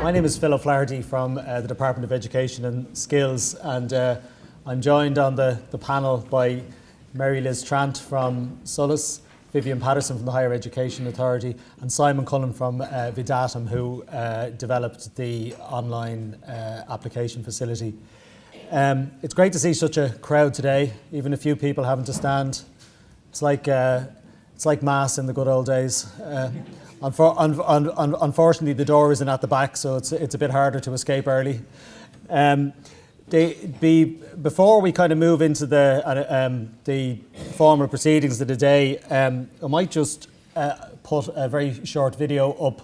My name is Phil O'Flaherty from the Department of Education and Skills, and I'm joined on the panel by Mary Liz Trant from Sulis, Vivian Patterson from the Higher Education Authority, and Simon Cullen from Vidatum, who developed the online application facility. It's great to see such a crowd today, even a few people having to stand. It's like mass in the good old days. Unfortunately, the door isn't at the back, so it's a bit harder to escape early. Before we kind of move into the formal proceedings of the day, I might just put a very short video up,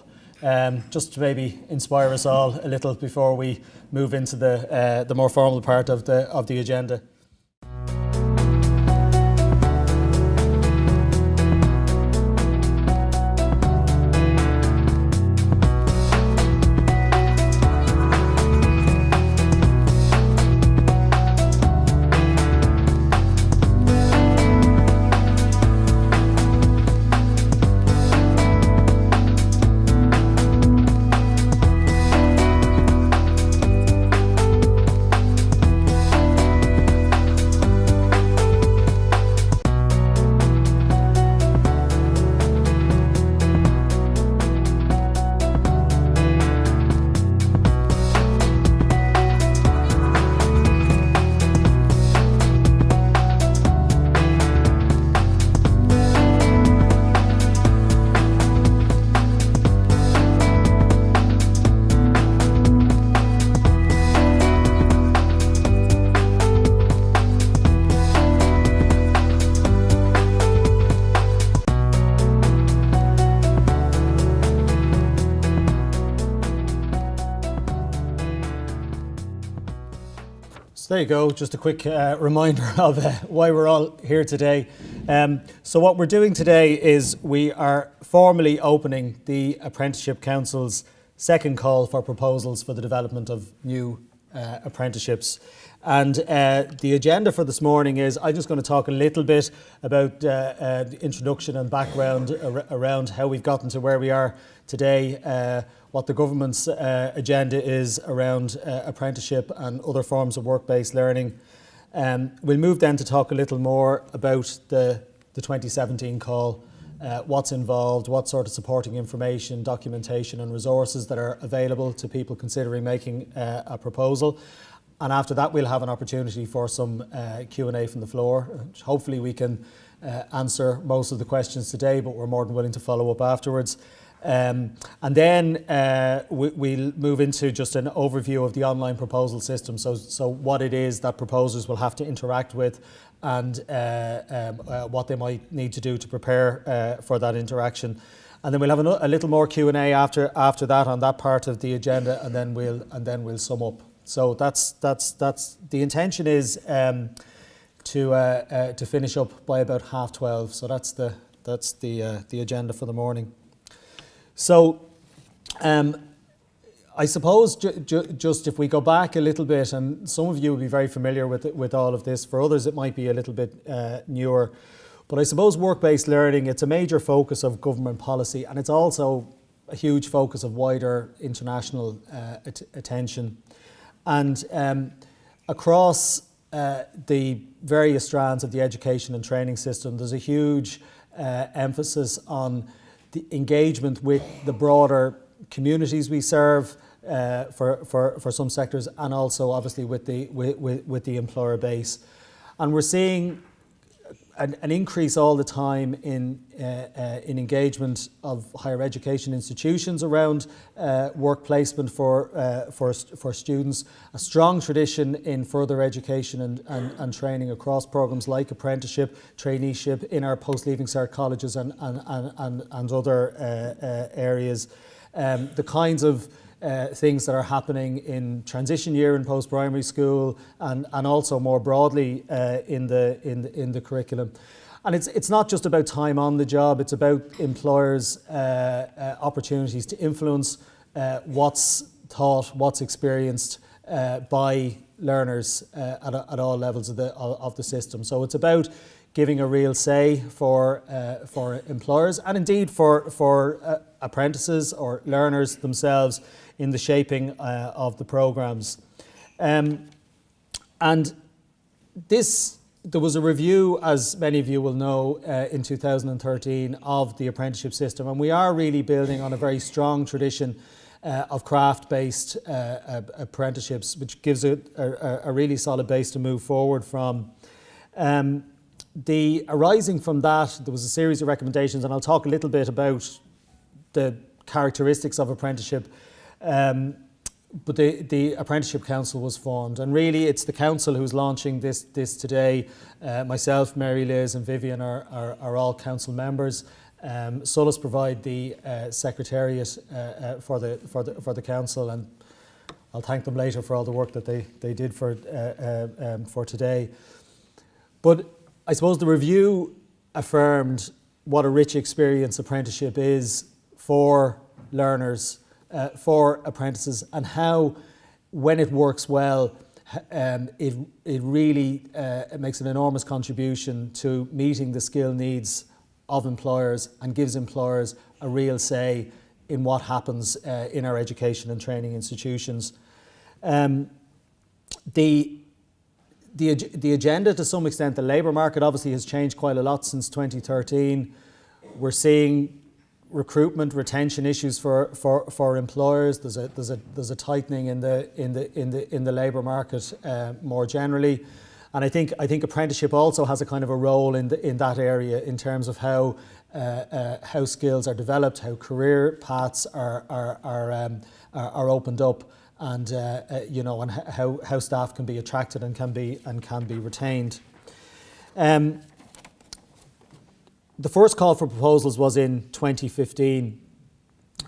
just to maybe inspire us all a little before we move into the more formal part of the agenda. So there you go, just a quick reminder of why we're all here today. So what we're doing today is we are formally opening the Apprenticeship Council's second call for proposals for the development of new apprenticeships. And the agenda for this morning is I'm just going to talk a little bit about the introduction and background around how we've gotten to where we are today, what the government's agenda is around apprenticeship and other forms of work-based learning. We'll move then to talk a little more about the 2017 call, what's involved, what sort of supporting information, documentation and resources that are available to people considering making a proposal. And after that, we'll have an opportunity for some Q&A from the floor. Hopefully we can answer most of the questions today, but we're more than willing to follow up afterwards. And then we'll move into just an overview of the online proposal system. So what it is that proposers will have to interact with and what they might need to do to prepare for that interaction. And then we'll have a little more Q&A after that on that part of the agenda, and then we'll sum up. So that's the intention is to finish up by about 12:30. So that's the agenda for the morning. So I suppose just if we go back a little bit, and some of you will be very familiar with all of this, for others it might be a little bit newer, but I suppose work-based learning, it's a major focus of government policy, and it's also a huge focus of wider international attention. And across the various strands of the education and training system, there's a huge emphasis on the engagement with the broader communities we serve for some sectors, and also obviously with the employer base. And we're seeing an increase all the time in engagement of higher education institutions around work placement for students, a strong tradition in further education and training across programmes like apprenticeship, traineeship in our post-leaving cert colleges and other areas. The kinds of things that are happening in transition year in post-primary school and also more broadly in the curriculum. And it's not just about time on the job, it's about employers' opportunities to influence what's taught, what's experienced by learners at all levels of the system. So it's about giving a real say for employers and indeed for apprentices or learners themselves in the shaping of the programs. And there was a review, as many of you will know, in 2013 of the apprenticeship system, and we are really building on a very strong tradition of craft-based apprenticeships, which gives it a really solid base to move forward from. Arising from that, there was a series of recommendations, and I'll talk a little bit about the characteristics of apprenticeship. But the Apprenticeship Council was formed, and really it's the council who's launching this today. Myself, Mary Liz and Vivian are all council members. Solas provide the secretariat for the council, and I'll thank them later for all the work that they did for today. But I suppose the review affirmed what a rich experience apprenticeship is for learners, for apprentices, and how, when it works well, it really it makes an enormous contribution to meeting the skill needs of employers and gives employers a real say in what happens in our education and training institutions. The agenda, to some extent, the labour market obviously has changed quite a lot since 2013. We're seeing recruitment, retention issues for employers. There's a tightening in the labour market more generally, and I think apprenticeship also has a kind of a role in that area in terms of how skills are developed, how career paths are opened up, and and how staff can be attracted and can be retained. The first call for proposals was in 2015,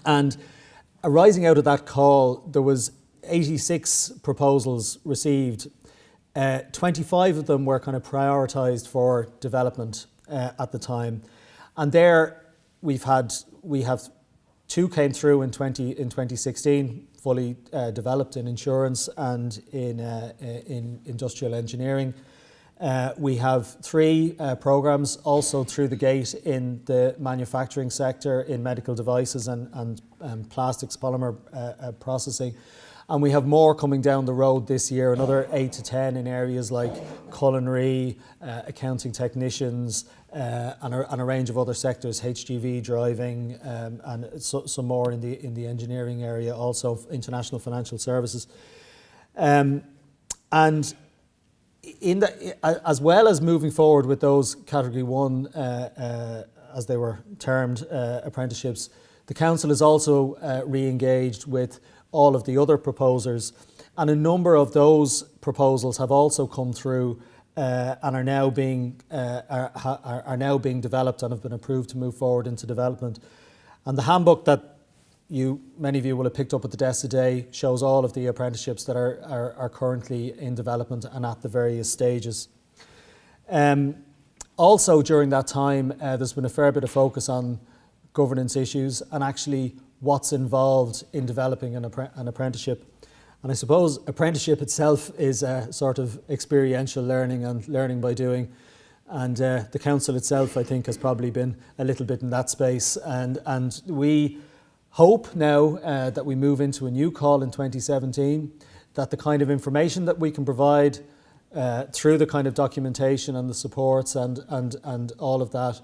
and arising out of that call, there was 86 proposals received. 25 of them were kind of prioritised for development at the time, and there we have two came through in 2016, fully developed in insurance and in industrial engineering. We have three programmes also through the gate in the manufacturing sector, in medical devices and plastics, polymer processing. And we have more coming down the road this year, another 8 to 10 in areas like culinary, accounting technicians, and a range of other sectors, HGV, driving, and some more in the engineering area, also international financial services. And as well as moving forward with those Category 1, as they were termed, apprenticeships, the Council is also re-engaged with all of the other proposers, and a number of those proposals have also come through and are now being developed and have been approved to move forward into development. And the handbook that many of you will have picked up at the desk today shows all of the apprenticeships that are currently in development and at the various stages. Also during that time, there's been a fair bit of focus on governance issues and actually what's involved in developing an apprenticeship. And I suppose apprenticeship itself is a sort of experiential learning and learning by doing. And the Council itself, I think, has probably been a little bit in that space. And we hope now that we move into a new call in 2017, that the kind of information that we can provide through the kind of documentation and the supports and all of that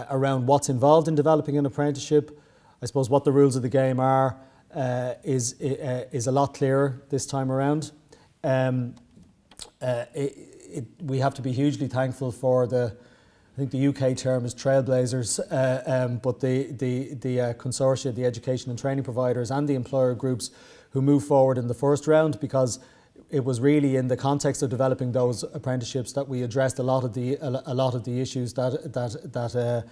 around what's involved in developing an apprenticeship, I suppose what the rules of the game are, is a lot clearer this time around. We have to be hugely thankful for I think the UK term is trailblazers, but the consortia, the education and training providers and the employer groups who moved forward in the first round, because it was really in the context of developing those apprenticeships that we addressed a lot of the issues that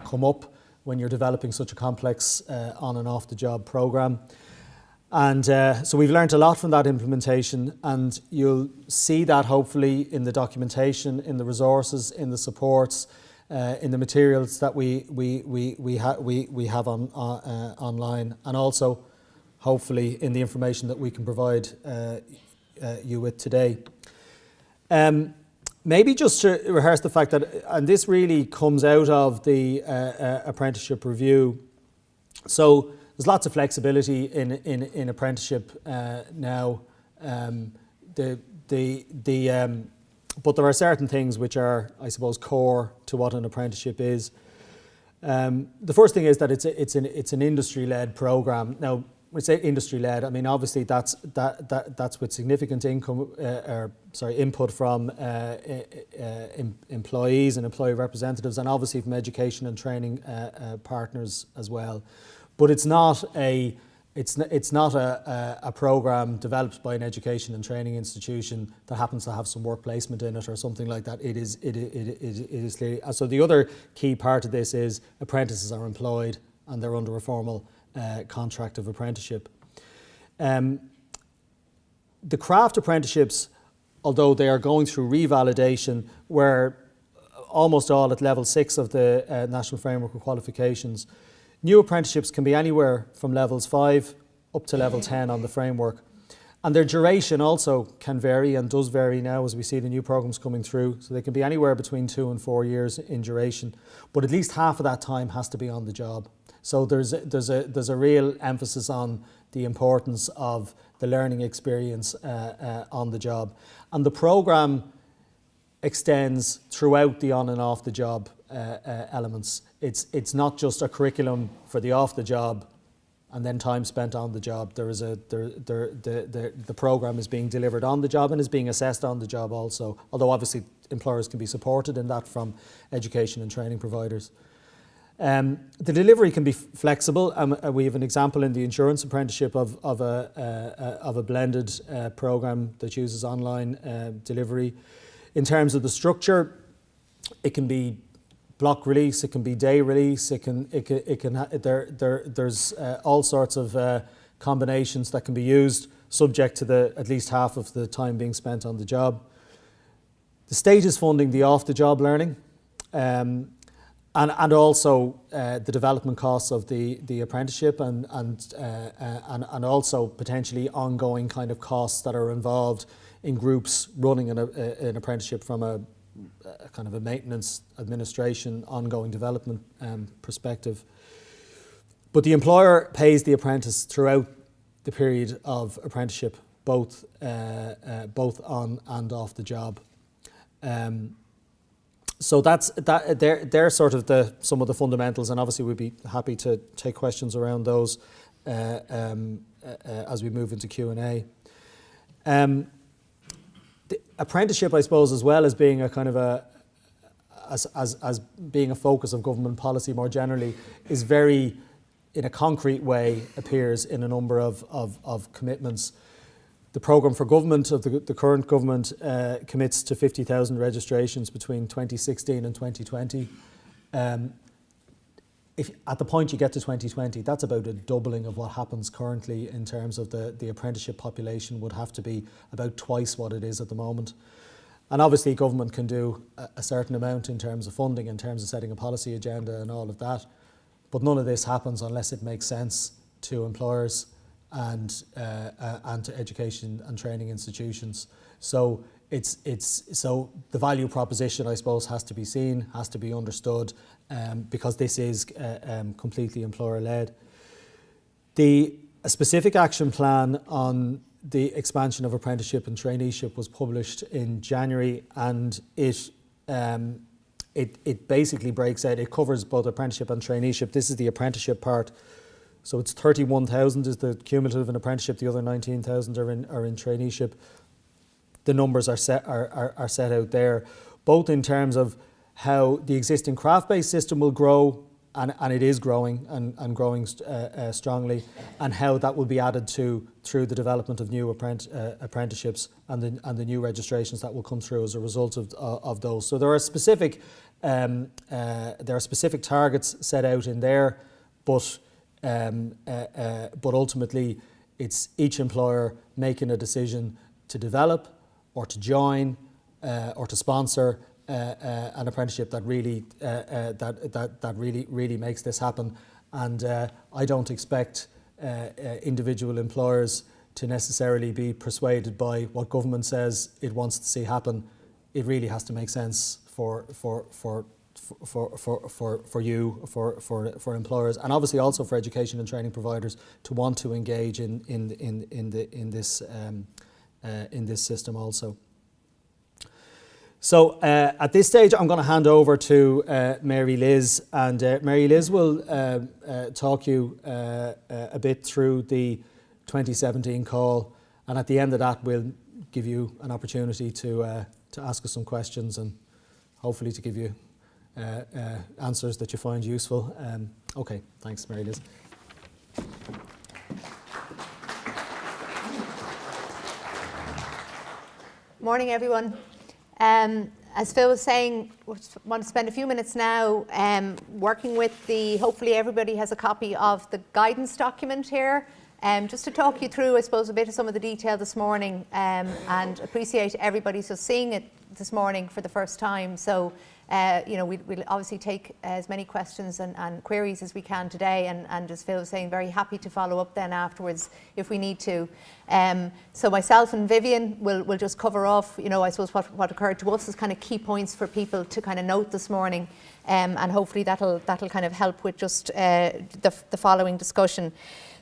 come up when you're developing such a complex on and off the job programme. And so we've learned a lot from that implementation, and you'll see that hopefully in the documentation, in the resources, in the supports, in the materials that we have online, and also hopefully in the information that we can provide you with today. Maybe just to rehearse the fact that, and this really comes out of the apprenticeship review. So there's lots of flexibility in apprenticeship now. But there are certain things which are, I suppose, core to what an apprenticeship is. The first thing is that it's an industry-led program. Now, when we say industry-led, I mean obviously that's with significant input from employees and employee representatives, and obviously from education and training partners as well. But it's not a program developed by an education and training institution that happens to have some work placement in it or something like that. It is so the other key part of this is apprentices are employed and they're under a formal contract of apprenticeship. The craft apprenticeships, although they are going through revalidation, were almost all at level 6 of the National Framework of Qualifications. New apprenticeships can be anywhere from levels 5 up to level 10 on the framework. And their duration also can vary and does vary now as we see the new programmes coming through. So they can be anywhere between 2 and 4 years in duration, but at least half of that time has to be on the job. So there's a real emphasis on the importance of the learning experience on the job. And the programme extends throughout the on and off the job elements. It's not just a curriculum for the off the job and then time spent on the job. The programme is being delivered on the job and is being assessed on the job also, although obviously employers can be supported in that from education and training providers. The delivery can be flexible. We have an example in the insurance apprenticeship of a blended programme that uses online delivery. In terms of the structure, it can be block release, it can be day release, there's all sorts of combinations that can be used, subject to at least half of the time being spent on the job. The state is funding the off-the-job learning, and also the development costs of the apprenticeship, and also potentially ongoing kind of costs that are involved in groups running an apprenticeship from a kind of a maintenance, administration, ongoing development perspective. But the employer pays the apprentice throughout the period of apprenticeship, both on and off the job. So they're sort of some of the fundamentals, and obviously we'd be happy to take questions around those as we move into Q&A. The apprenticeship, I suppose, as well as being a kind of as being a focus of government policy more generally, is very, in a concrete way, appears in a number of commitments. The programme for government of the current government commits to 50,000 registrations between 2016 and 2020. If at the point you get to 2020, that's about a doubling of what happens currently in terms of the apprenticeship population would have to be about twice what it is at the moment. And obviously government can do a certain amount in terms of funding, in terms of setting a policy agenda and all of that. But none of this happens unless it makes sense to employers and to education and training institutions. So so the value proposition, I suppose, has to be seen, has to be understood, because this is completely employer-led. A specific action plan on the expansion of apprenticeship and traineeship was published in January, and it basically breaks out. It covers both apprenticeship and traineeship. This is the apprenticeship part. So it's 31,000 is the cumulative in apprenticeship. The other 19,000 are in traineeship. The numbers are set out there, both in terms of how the existing craft-based system will grow, and it is growing and growing strongly, and how that will be added to through the development of new apprenticeships and the new registrations that will come through as a result of those. So there are specific targets set out in there, but ultimately it's each employer making a decision to develop or to join or to sponsor an apprenticeship that really really makes this happen. And I don't expect individual employers to necessarily be persuaded by what government says it wants to see happen. it really has to make sense for you, for employers, and obviously also for education and training providers to want to engage in this system also. So at this stage, I'm going to hand over to Mary Liz, and Mary Liz will talk you a bit through the 2017 call, and at the end of that, we'll give you an opportunity to ask us some questions and hopefully to give you answers that you find useful. Okay, thanks, Mary Liz. Morning, everyone. As Phil was saying, we want to spend a few minutes now working with hopefully everybody has a copy of the guidance document here, just to talk you through, I suppose, a bit of some of the detail this morning, and appreciate everybody seeing it this morning for the first time. So, we'll obviously take as many questions and queries as we can today, and as Phil was saying, very happy to follow up then afterwards if we need to. So myself and Vivian will just cover off, I suppose what occurred to us as kind of key points for people to kind of note this morning, and hopefully that'll kind of help with just the following discussion.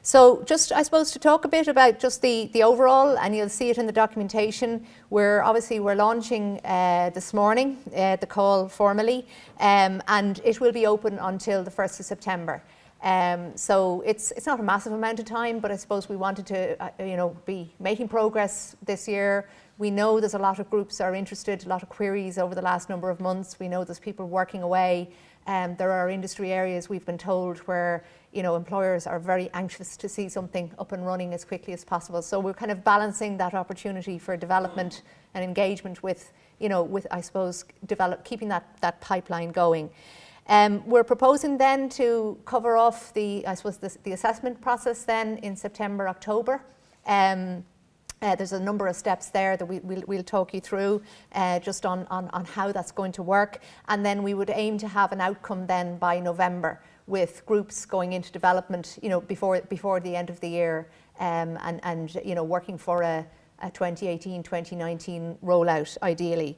So just, I suppose, to talk a bit about just the overall, and you'll see it in the documentation, we're launching this morning, the call formally, and it will be open until the 1st of September. So it's not a massive amount of time, but I suppose we wanted to, be making progress this year. We know there's a lot of groups are interested, a lot of queries over the last number of months. We know there's people working away. There are industry areas, we've been told, where employers are very anxious to see something up and running as quickly as possible. So we're kind of balancing that opportunity for development and engagement with I suppose, keeping that pipeline going. We're proposing then to cover off the assessment process then in September, October. There's a number of steps there that we'll talk you through just on how that's going to work. And then we would aim to have an outcome then by November, with groups going into development, before the end of the year, and working for a 2018-2019 rollout, ideally.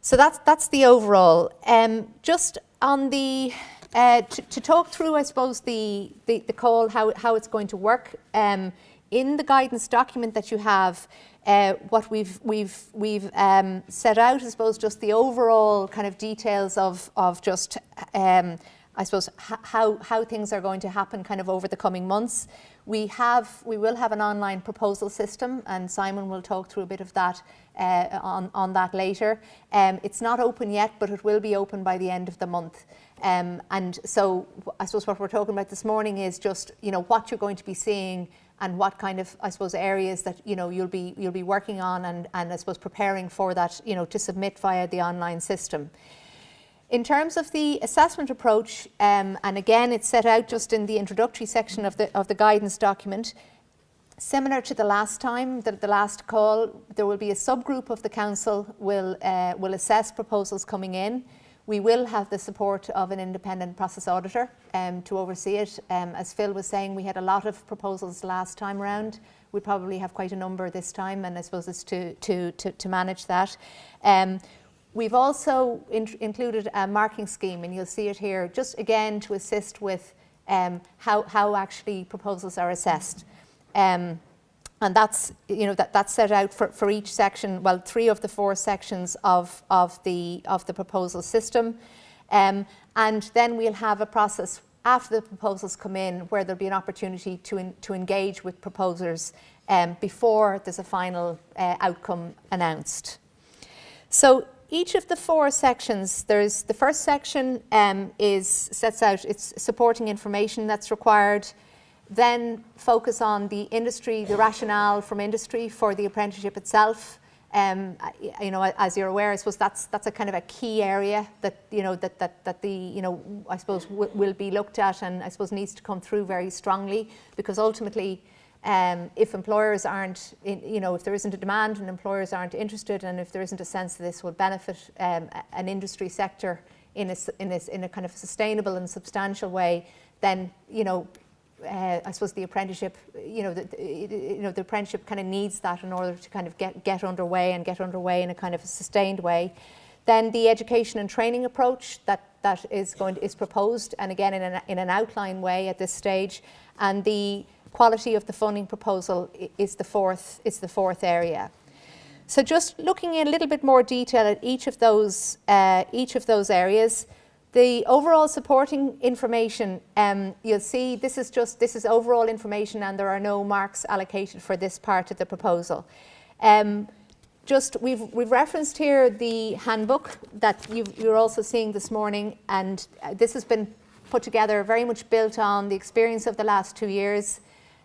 So that's the overall. Just on the to talk through, I suppose, the call, how it's going to work. In the guidance document that you have, what we've set out, I suppose, just the overall kind of details of just, I suppose, how things are going to happen kind of over the coming months. We will have an online proposal system, and Simon will talk through a bit of that on that later. It's not open yet, but it will be open by the end of the month. And so I suppose what we're talking about this morning is just, what you're going to be seeing and what kind of, I suppose, areas that, you'll be working on and I suppose preparing for that, to submit via the online system. In terms of the assessment approach, and again, it's set out just in the introductory section of the guidance document. Similar to the last time, the last call, there will be a subgroup of the council will assess proposals coming in. We will have the support of an independent process auditor to oversee it. As Phil was saying, we had a lot of proposals last time around. We probably have quite a number this time, and I suppose it's to manage that. We've also included a marking scheme, and you'll see it here, just again to assist with how actually proposals are assessed. And that's, that's set out for each section, well, 3 of the 4 sections of the proposal system. And then we'll have a process after the proposals come in where there'll be an opportunity to engage with proposers before there's a final outcome announced. So each of the 4 sections, there's the first section sets out its supporting information that's required. Then focus on the industry, the rationale from industry for the apprenticeship itself. As you're aware, I suppose that's a kind of a key area that I suppose will be looked at, and I suppose needs to come through very strongly, because ultimately, if employers aren't, if there isn't a demand and employers aren't interested, and if there isn't a sense that this will benefit an industry sector in a kind of sustainable and substantial way, then I suppose the apprenticeship, the apprenticeship kind of needs that in order to kind of get underway and get underway in a kind of a sustained way. Then the education and training approach that is proposed, and again in an outline way at this stage, and the quality of the funding proposal is the fourth area. So just looking in a little bit more detail at each of those areas. The overall supporting information, you'll see this is overall information, and there are no marks allocated for this part of the proposal. We've referenced here the handbook that you're also seeing this morning, and this has been put together very much built on the experience of the last 2 years.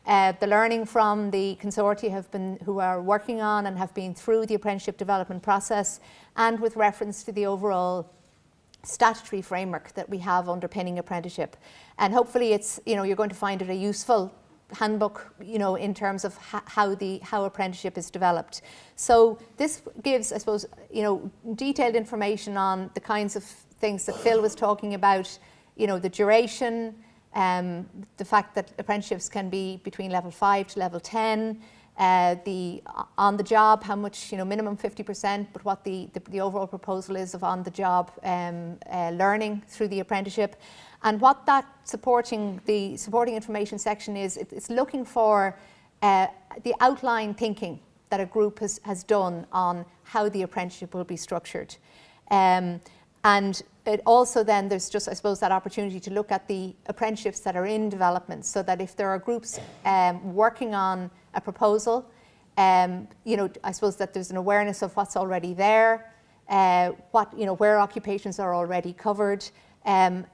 The learning from the consortia who are working on and have been through the apprenticeship development process, and with reference to the overall statutory framework that we have underpinning apprenticeship. And hopefully you're going to find it a useful handbook, in terms of how apprenticeship is developed. So this gives, I suppose, detailed information on the kinds of things that Phil was talking about, the duration, the fact that apprenticeships can be between level 5 to level 10, the on the job, how much, minimum 50%, but what the overall proposal is of on the job learning through the apprenticeship. And what that supporting information section is, it's looking for the outline thinking that a group has done on how the apprenticeship will be structured. And it also then, there's just, I suppose, that opportunity to look at the apprenticeships that are in development, so that if there are groups working on a proposal, I suppose that there's an awareness of what's already there, where occupations are already covered, and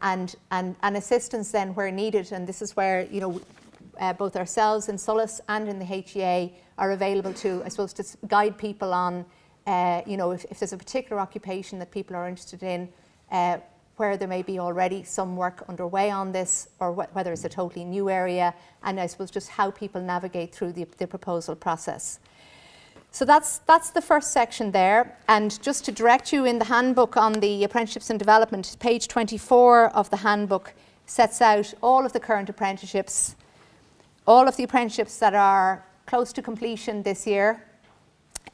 assistance then where needed. And this is where, both ourselves in Solace and in the HEA are available to, I suppose, to guide people on, if there's a particular occupation that people are interested in, where there may be already some work underway on this, or whether it's a totally new area, and I suppose just how people navigate through the proposal process. So that's the first section there. And just to direct you, in the handbook on the apprenticeships and development, page 24 of the handbook sets out all of the current apprenticeships, all of the apprenticeships that are close to completion this year,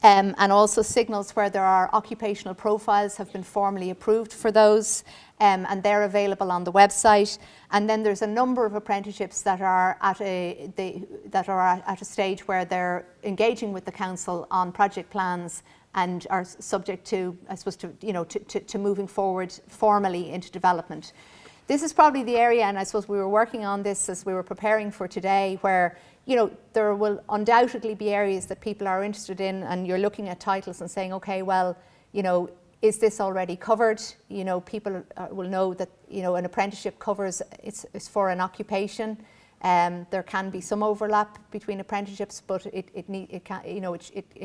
and also signals where there are occupational profiles have been formally approved for those, and they're available on the website. And then there's a number of apprenticeships that are at a stage where they're engaging with the council on project plans and are subject to, I suppose, to moving forward formally into development. This is probably the area, and I suppose we were working on this as we were preparing for today, where there will undoubtedly be areas that people are interested in, and you're looking at titles and saying, okay, well, is this already covered? People will know that, an apprenticeship covers, it's for an occupation. There can be some overlap between apprenticeships, but it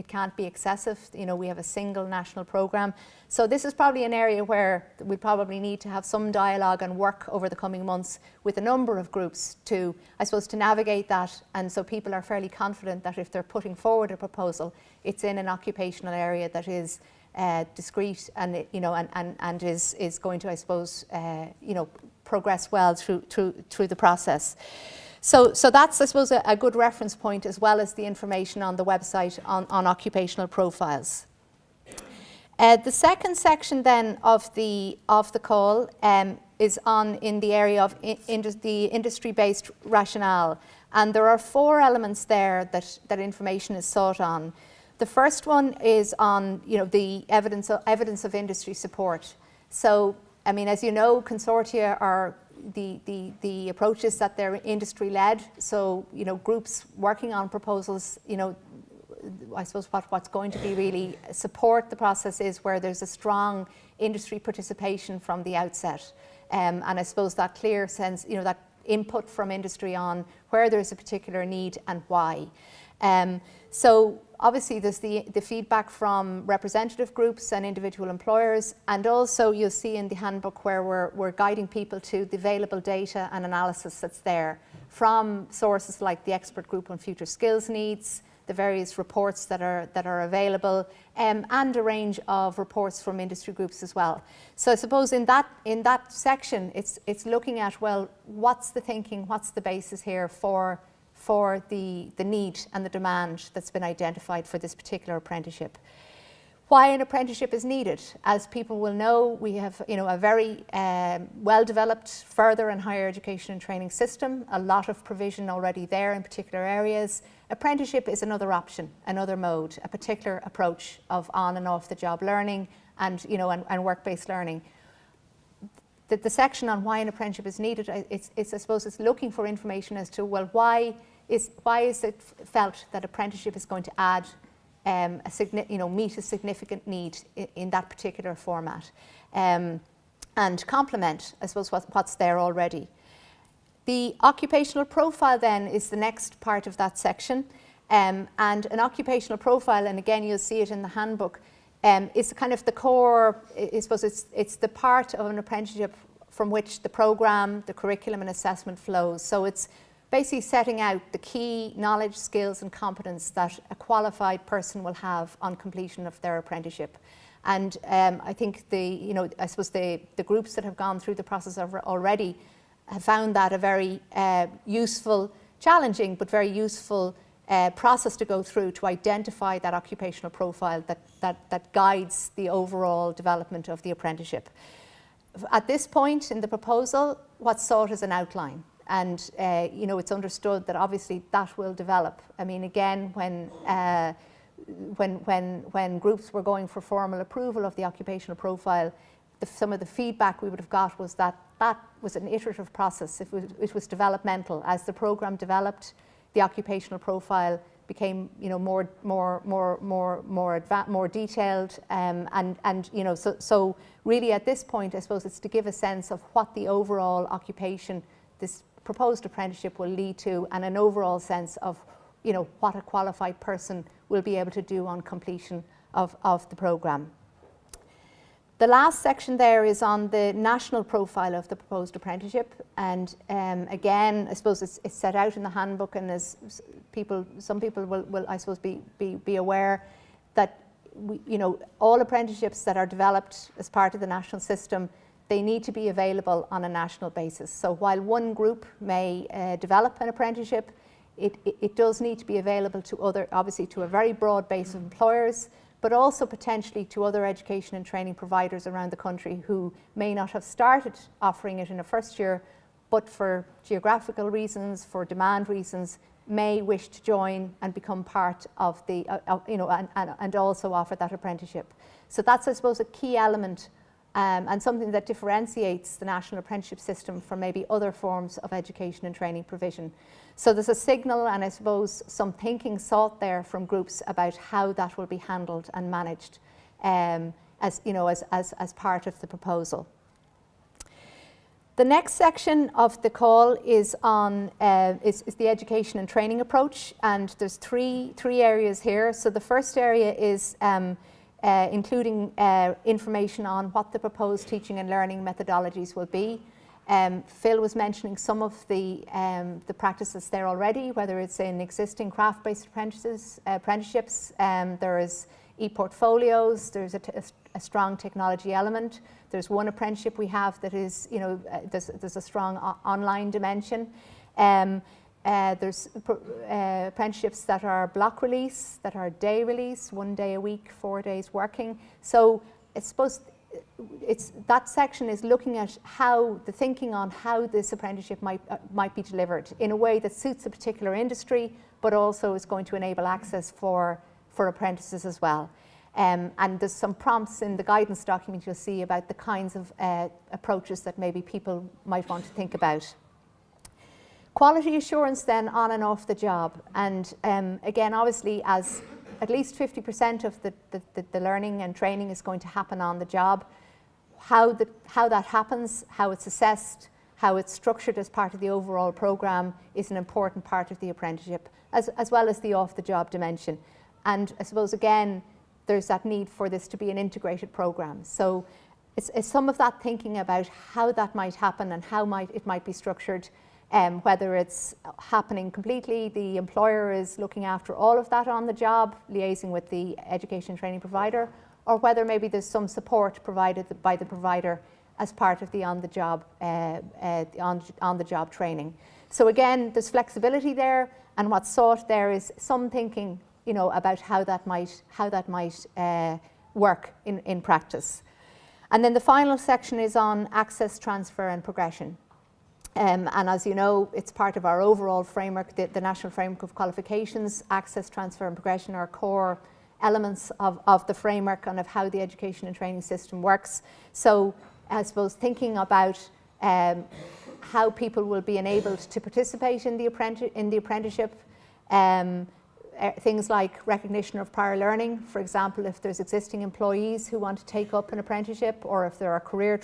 can't be excessive. We have a single national programme. So this is probably an area where we probably need to have some dialogue and work over the coming months with a number of groups to, I suppose, to navigate that. And so people are fairly confident that if they're putting forward a proposal, it's in an occupational area that is discrete and and is going to, I suppose, progress well through the process. So that's, I suppose, a good reference point, as well as the information on the website on occupational profiles. The second section then of the call is in the area of the industry-based rationale, and there are 4 elements there that information is sought on. The first one is on the evidence of industry support. So, I mean, as you know, consortia are the approaches that they're industry-led. So, groups working on proposals, I suppose what's going to be really support the process is where there's a strong industry participation from the outset. And I suppose that clear sense, that input from industry on where there's a particular need and why. So obviously there's the feedback from representative groups and individual employers, and also you'll see in the handbook where we're guiding people to the available data and analysis that's there from sources like the expert group on future skills needs, the various reports that are available, and a range of reports from industry groups as well. So I suppose in that section, it's looking at, well, what's the thinking, what's the basis here for the need and the demand that's been identified for this particular apprenticeship. Why an apprenticeship is needed. As people will know, we have a very well-developed further and higher education and training system, a lot of provision already there in particular areas. Apprenticeship is another option, another mode, a particular approach of on and off the job learning and work-based learning. The section on why an apprenticeship is needed, I suppose it's looking for information as to, well, why is it felt that apprenticeship is going to add meet a significant need in that particular format, and complement, I suppose, what's there already. The occupational profile then is the next part of that section, and an occupational profile, and again you'll see it in the handbook, is kind of the core. I suppose it's the part of an apprenticeship from which the programme, the curriculum and assessment flows. So it's basically setting out the key knowledge, skills and competence that a qualified person will have on completion of their apprenticeship. And I think I suppose the groups that have gone through the process already have found that a very useful, challenging but very useful process to go through to identify that occupational profile that guides the overall development of the apprenticeship. At this point in the proposal, what's sought is an outline. And it's understood that obviously that will develop. I mean, again, when groups were going for formal approval of the occupational profile, some of the feedback we would have got was that was an iterative process. It was developmental. As the programme developed, the occupational profile became more detailed, so really at this point, I suppose it's to give a sense of what the overall occupation, this proposed apprenticeship, will lead to, and an overall sense of what a qualified person will be able to do on completion of the programme. The last section there is on the national profile of the proposed apprenticeship, and again, I suppose it's set out in the handbook, and as some people will I suppose be aware that all apprenticeships that are developed as part of the national system, they need to be available on a national basis. So while one group may develop an apprenticeship, it does need to be available to obviously to a very broad base of employers, but also potentially to other education and training providers around the country who may not have started offering it in a first year, but for geographical reasons, for demand reasons, may wish to join and become part of the, and also offer that apprenticeship. So that's, I suppose, a key element and something that differentiates the national apprenticeship system from maybe other forms of education and training provision. So there's a signal, and I suppose some thinking sought there from groups about how that will be handled and managed as part of the proposal. The next section of the call is on is the education and training approach, and there's three areas here. So the first area is including information on what the proposed teaching and learning methodologies will be. Phil was mentioning some of the practices there already, whether it's in existing craft-based apprenticeships, there is e-portfolios, there's a strong technology element. There's one apprenticeship we have that is, there's a strong online dimension. There's apprenticeships that are block release, that are day release, 1 day a week, 4 days working. So I suppose that section is looking at how the thinking on how this apprenticeship might be delivered in a way that suits a particular industry, but also is going to enable access for apprentices as well. And there's some prompts in the guidance document you'll see about the kinds of approaches that maybe people might want to think about. Quality assurance then on and off the job, and again, obviously, as at least 50% of the learning and training is going to happen on the job, how that happens, how it's assessed, how it's structured as part of the overall programme is an important part of the apprenticeship, as well as the off-the-job dimension. And I suppose, again, there's that need for this to be an integrated programme. So it's some of that thinking about how that might happen and how it might be structured, whether it's happening completely, the employer is looking after all of that on the job, liaising with the education and training provider, or whether maybe there's some support provided by the provider as part of the on-the-job training. So again, there's flexibility there, and what's sought there is some thinking, about how that might work in practice. And then the final section is on access, transfer, and progression. And as you know, it's part of our overall framework, the National Framework of Qualifications. Access, transfer, and progression are core elements of the framework and of how the education and training system works. So I suppose thinking about how people will be enabled to participate in the apprenticeship, things like recognition of prior learning. For example, if there's existing employees who want to take up an apprenticeship, or if there are career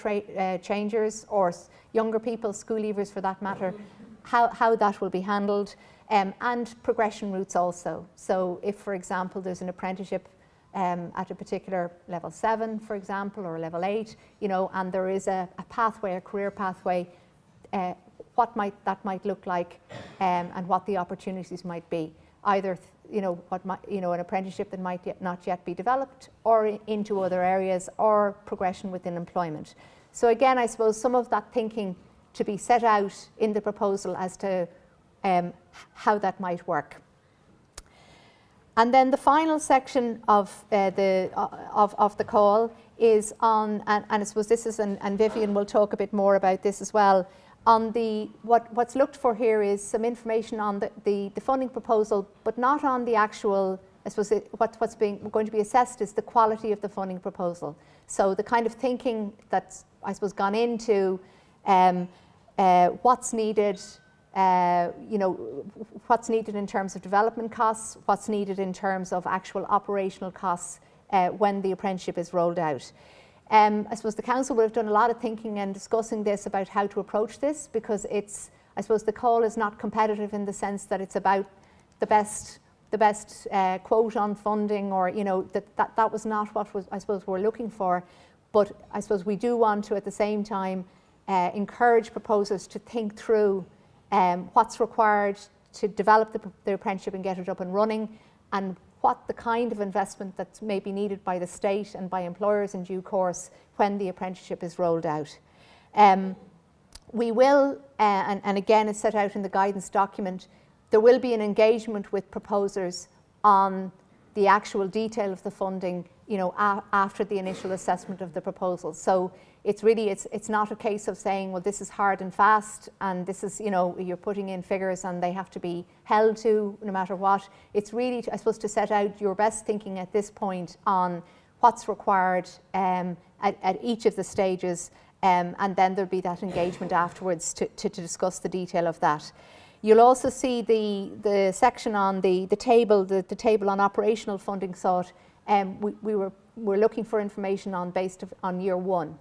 changers or younger people, school leavers for that matter, how that will be handled, and progression routes also. So if, for example, there's an apprenticeship at a particular level 7, for example, or level 8, and there is a pathway, a career pathway, what that might look like, and what the opportunities might be. Either, an apprenticeship that might not yet be developed, or into other areas, or progression within employment. So again, I suppose some of that thinking to be set out in the proposal as to how that might work. And then the final section of the call is on, and I suppose this is, and Vivian will talk a bit more about this as well, on what's looked for here is some information on the funding proposal, but not on the actual, I suppose what's going to be assessed is the quality of the funding proposal. So the kind of thinking that's, I suppose, gone into what's needed, what's needed in terms of development costs, what's needed in terms of actual operational costs when the apprenticeship is rolled out. I suppose the council would have done a lot of thinking and discussing this about how to approach this, because it's, I suppose the call is not competitive in the sense that it's about the best quote on funding, or that was not what I suppose we're looking for. But I suppose we do want to at the same time encourage proposers to think through what's required to develop the apprenticeship and get it up and running, and what the kind of investment that's maybe needed by the state and by employers in due course when the apprenticeship is rolled out. We will, and again it's set out in the guidance document, there will be an engagement with proposers on the actual detail of the funding, after the initial assessment of the proposal. So it's really, it's not a case of saying, well, this is hard and fast, and this is, you're putting in figures and they have to be held to no matter what. It's really, I suppose, to set out your best thinking at this point on what's required at each of the stages, and then there'll be that engagement afterwards to discuss the detail of that. You'll also see the section on the table, the table on operational funding sought. We're looking for information based on year 1.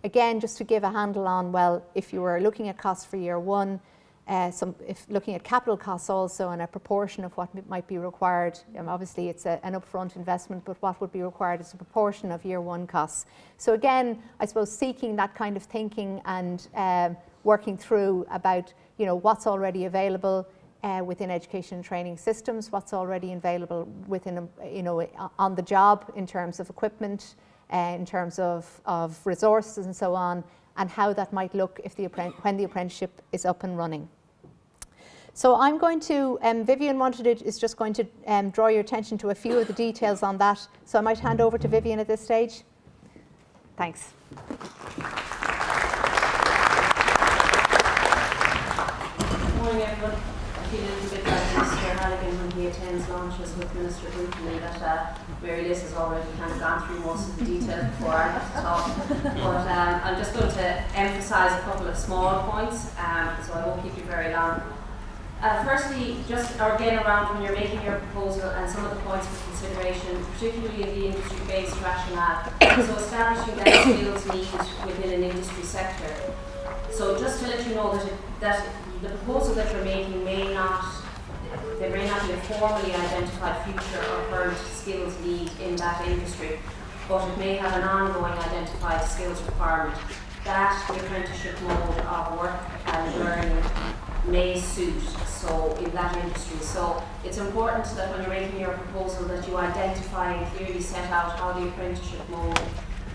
Again, just to give a handle on, well, if you were looking at costs for year 1, if looking at capital costs also, and a proportion of what might be required, obviously it's an upfront investment, but what would be required is a proportion of year 1 costs. So again, I suppose seeking that kind of thinking and working through about, what's already available within education and training systems, what's already available within, on the job in terms of equipment, in terms of resources and so on, and how that might look if when the apprenticeship is up and running. So I'm going to, Vivian is just going to draw your attention to a few of the details on that. So I might hand over to Vivian at this stage. Thanks. Good morning, everyone. I feel a little bit like Mr. Halligan when he attends launches with Minister Bootley, that Mary Liz has already kind of gone through most of the details before I have to talk. But I'm just going to emphasise a couple of small points, so I won't keep you very long. Firstly, just again around when you're making your proposal and some of the points for consideration, particularly in the industry-based rationale. So establishing that skills need within an industry sector. So just to let you know that the proposal that you're making may not be a formally identified future or current skills need in that industry. but it may have an ongoing identified skills requirement that the apprenticeship mode of work and learning may suit, so in that industry. So it's important that when you're making your proposal that you identify and clearly set out how the apprenticeship mode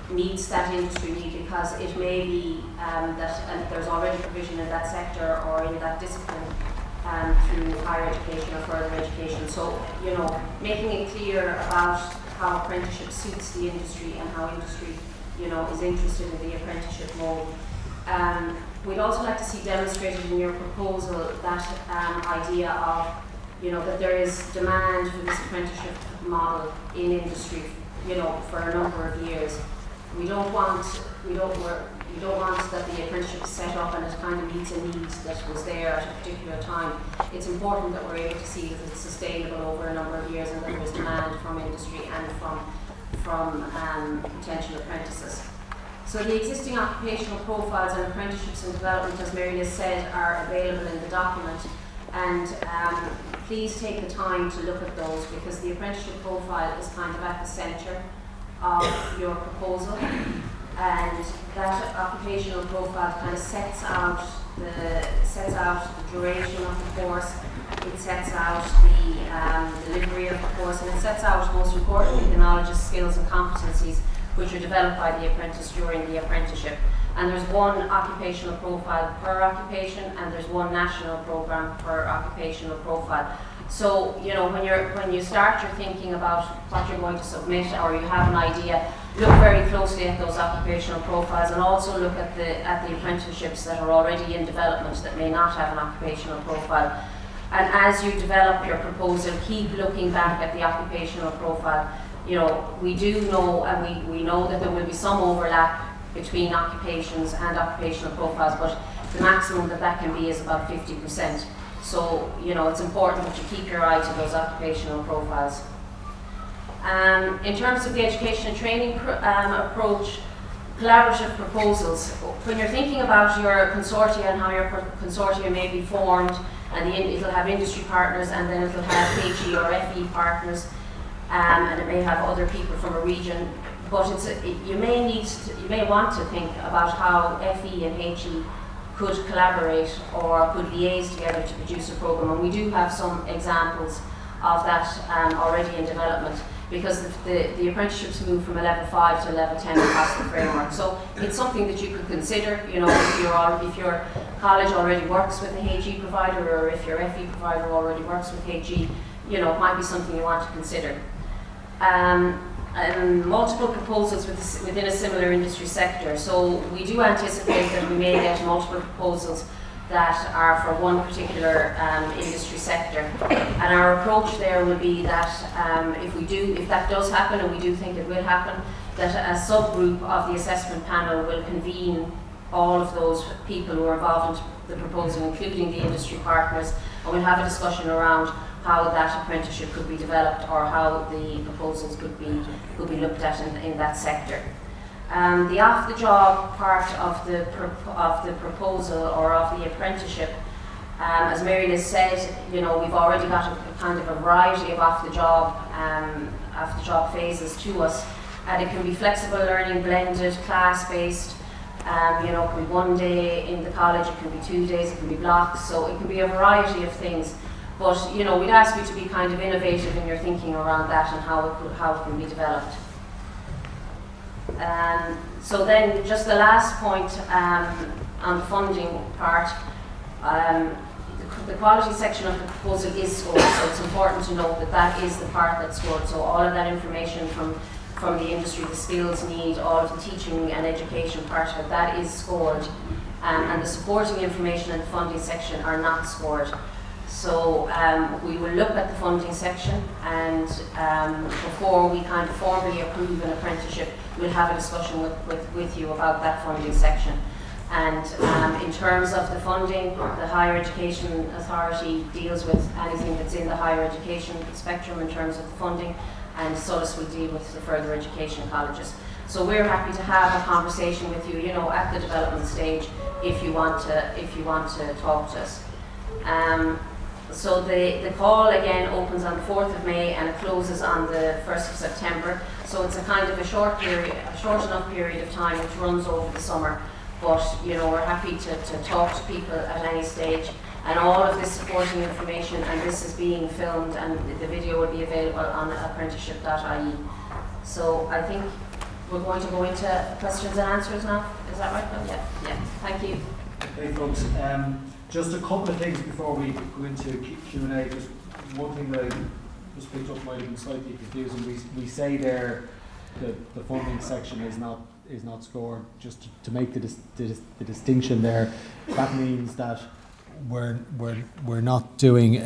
meets that industry need, because it may be that there's already provision in that sector or in that discipline through higher education or further education. So, making it clear about how apprenticeship suits the industry and how industry, is interested in the apprenticeship mode. We'd also like to see demonstrated in your proposal that idea of, that there is demand for this apprenticeship model in industry, for a number of years. We don't want that the apprenticeship is set up and it kind of meets a need that was there at a particular time. It's important that we're able to see that it's sustainable over a number of years and that there's demand from industry and from potential apprentices. So the existing occupational profiles and apprenticeships in development, as Mary Liz said, are available in the document, and please take the time to look at those, because the apprenticeship profile is kind of at the centre of your proposal, and that occupational profile kind of sets out the duration of the course, it sets out the delivery of the course, and it sets out, most importantly, the knowledge, skills and competencies which are developed by the apprentice during the apprenticeship. And there's one occupational profile per occupation, and there's one national programme per occupational profile. So, when you start your thinking about what you're going to submit, or you have an idea, look very closely at those occupational profiles, and also look at the apprenticeships that are already in development that may not have an occupational profile. And as you develop your proposal, keep looking back at the occupational profile. We do know, and we know that there will be some overlap between occupations and occupational profiles, but the maximum that can be is about 50%. So, it's important that you keep your eye to those occupational profiles. In terms of the education and training approach, collaborative proposals. When you're thinking about your consortia and how your consortia may be formed, and it'll have industry partners, and then it'll have HE or FE partners, and it may have other people from a region, but you may want to think about how FE and HE could collaborate or could liaise together to produce a programme, and we do have some examples of that already in development, because the apprenticeships move from a level 5 to a level 10 across the framework. So it's something that you could consider, if your college already works with a HE provider, or if your FE provider already works with HE, it might be something you want to consider. And multiple proposals within a similar industry sector. So we do anticipate that we may get multiple proposals that are for one particular industry sector. And our approach there will be that if that does happen, and we do think it will happen, that a subgroup of the assessment panel will convene all of those people who are involved in the proposal, including the industry partners, and we'll have a discussion around how that apprenticeship could be developed, or how the proposals could be looked at in that sector. The off-the-job part of the proposal, or of the apprenticeship, as Mary Liz said, we've already got a kind of a variety of off-the-job phases to us, and it can be flexible learning, blended, class-based. It can be one day in the college, it can be 2 days, it can be blocks, so it can be a variety of things. But we'd ask you to be kind of innovative in your thinking around that and how it can be developed. So then, just the last point on the funding part, the quality section of the proposal is scored, so it's important to note that is the part that's scored. So all of that information from the industry, the skills need, all of the teaching and education part of it, that is scored, and the supporting information in the funding section are not scored. So we will look at the funding section, and before we kind of formally approve an apprenticeship, we'll have a discussion with you about that funding section. And in terms of the funding, the Higher Education Authority deals with anything that's in the higher education spectrum in terms of the funding, and SOLAS will deal with the further education colleges. So we're happy to have a conversation with you, at the development stage, if you want to talk to us. So the call again opens on the 4th of May and it closes on the 1st of September. So it's a kind of a short enough period of time which runs over the summer. But we're happy to talk to people at any stage. And all of this supporting information, and this is being filmed, and the video will be available on apprenticeship.ie. So I think we're going to go into questions and answers now. Is that right? Oh, yeah. Thank you. Okay, folks. Just a couple of things before we go into Q&A. Just one thing that I just picked up might have been slightly confusing. We say there that the funding section is not scored. Just to make the distinction there, that means that we're not doing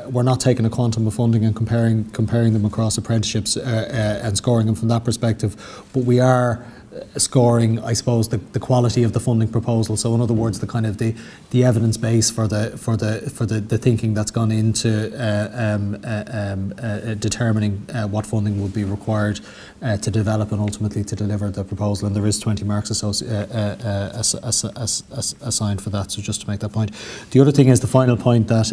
we're not taking a quantum of funding and comparing them across apprenticeships and scoring them from that perspective, but we are scoring, I suppose, the quality of the funding proposal. So in other words, the kind of the evidence base for the thinking that's gone into determining what funding would be required to develop and ultimately to deliver the proposal. And there is 20 marks assigned for that. So just to make that point. The other thing is the final point that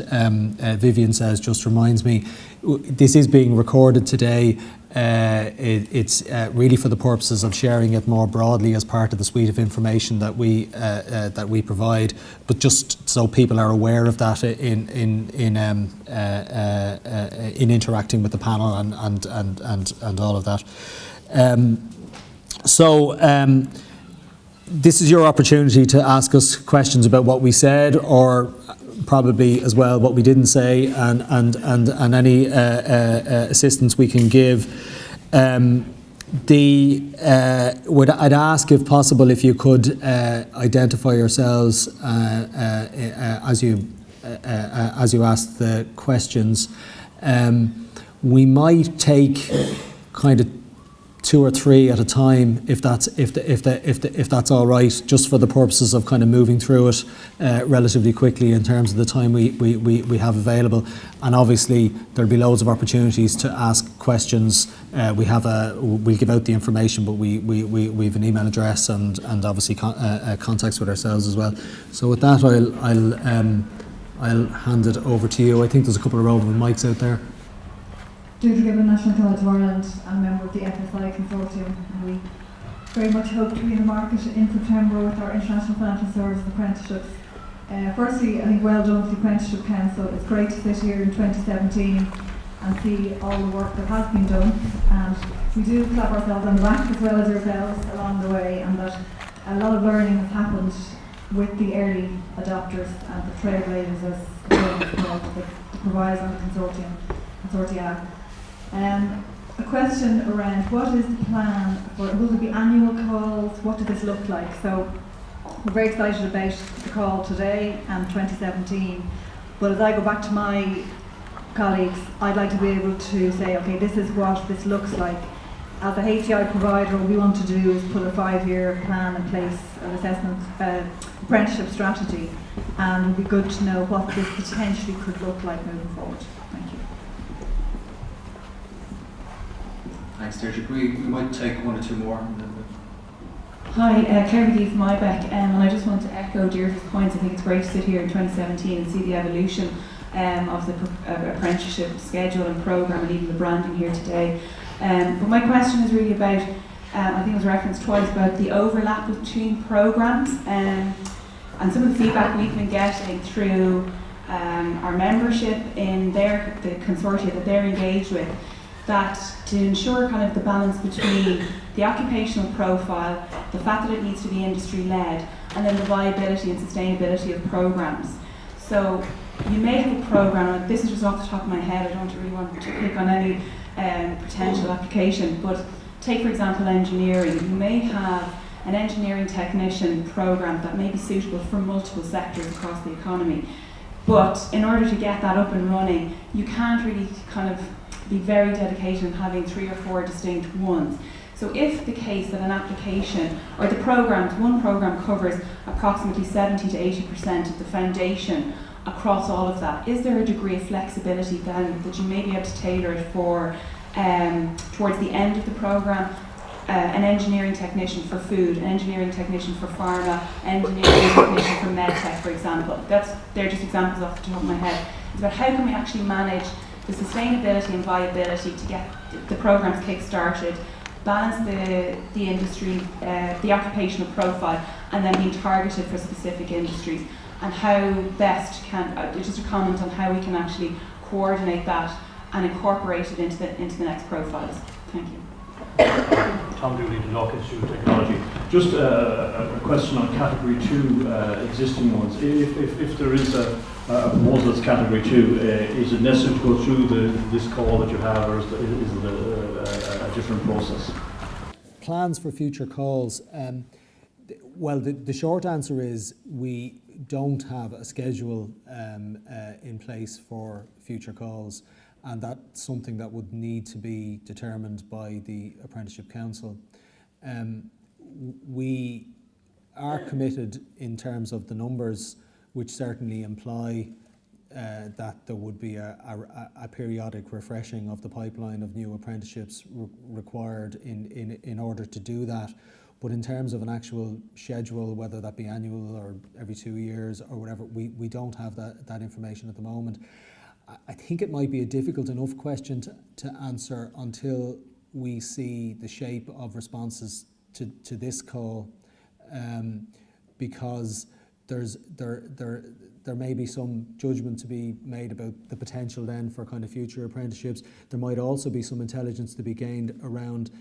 Vivian says just reminds me, this is being recorded today. It's really for the purposes of sharing it more broadly as part of the suite of information that we provide, but just so people are aware of that in interacting with the panel and all of that. This is your opportunity to ask us questions about what we said, or probably as well what we didn't say, and any assistance we can give. I'd ask, if possible, if you could identify yourselves as you ask the questions. We might take kind of 2 or 3 at a time, if that's all right, just for the purposes of kind of moving through it relatively quickly in terms of the time we have available. And obviously there'll be loads of opportunities to ask questions. We'll give out the information, but we've an email address and obviously contacts with ourselves as well. So with that, I'll hand it over to you. I think there's a couple of relevant mics out there. Deirdre Gibbon, National College of Ireland, and member of the FSI Consortium, and we very much hope to be in the market in September with our International Financial Services Apprenticeships. Firstly, I think well done to the Apprenticeship Council. It's great to sit here in 2017 and see all the work that has been done, and we do clap ourselves on the back as well as yourselves along the way, and that a lot of learning has happened with the early adopters and the trailblazers, as the providers on the consortia. A question around what is the plan for, will there be annual calls? What does this look like? So we're very excited about the call today and 2017, but as I go back to my colleagues, I'd like to be able to say, okay, this is what this looks like. As a HEI provider, what we want to do is put a 5-year plan in place, an assessment apprenticeship strategy, and it would be good to know what this potentially could look like moving forward. Thank you. Thanks, Deirdre. We might take 1 or 2 more. Hi, Claire McGee from IBEC, and I just want to echo Deirdre's points. I think it's great to sit here in 2017 and see the evolution of the apprenticeship schedule and programme, and even the branding here today. But my question is really about, I think it was referenced twice, about the overlap between programmes, and some of the feedback we've been getting through our membership in the consortia that they're engaged with, that to ensure kind of the balance between the occupational profile, the fact that it needs to be industry-led, and then the viability and sustainability of programmes. So you may have a programme, and this is just off the top of my head, I don't really want to pick on any potential application, but take for example engineering. You may have an engineering technician programme that may be suitable for multiple sectors across the economy, but in order to get that up and running, you can't really kind of be very dedicated in having 3 or 4 distinct ones. So if the case that an application or the programs, one program covers approximately 70 to 80% of the foundation across all of that, is there a degree of flexibility then that you may be able to tailor it for towards the end of the program, an engineering technician for food, an engineering technician for pharma, engineering technician for medtech, for example. They're just examples off the top of my head. It's about how can we actually manage the sustainability and viability to get the programs kick-started, balance the industry, the occupational profile, and then being targeted for specific industries, and how best can, just a comment on how we can actually coordinate that and incorporate it into the next profiles. Thank you. Tom Dooley, the Lock Institute of Technology. Just a question on Category 2 existing ones. If there is a proposal that's Category 2, is it necessary to go through this call that you have, or is it a different process? Plans for future calls. Well, the short answer is we don't have a schedule in place for future calls, and that's something that would need to be determined by the Apprenticeship Council. We are committed in terms of the numbers, which certainly imply that there would be a periodic refreshing of the pipeline of new apprenticeships required in order to do that. But in terms of an actual schedule, whether that be annual or every 2 years or whatever, we don't have that information at the moment. I think it might be a difficult enough question to answer until we see the shape of responses to this call, because there may be some judgment to be made about the potential then for kind of future apprenticeships. There might also be some intelligence to be gained around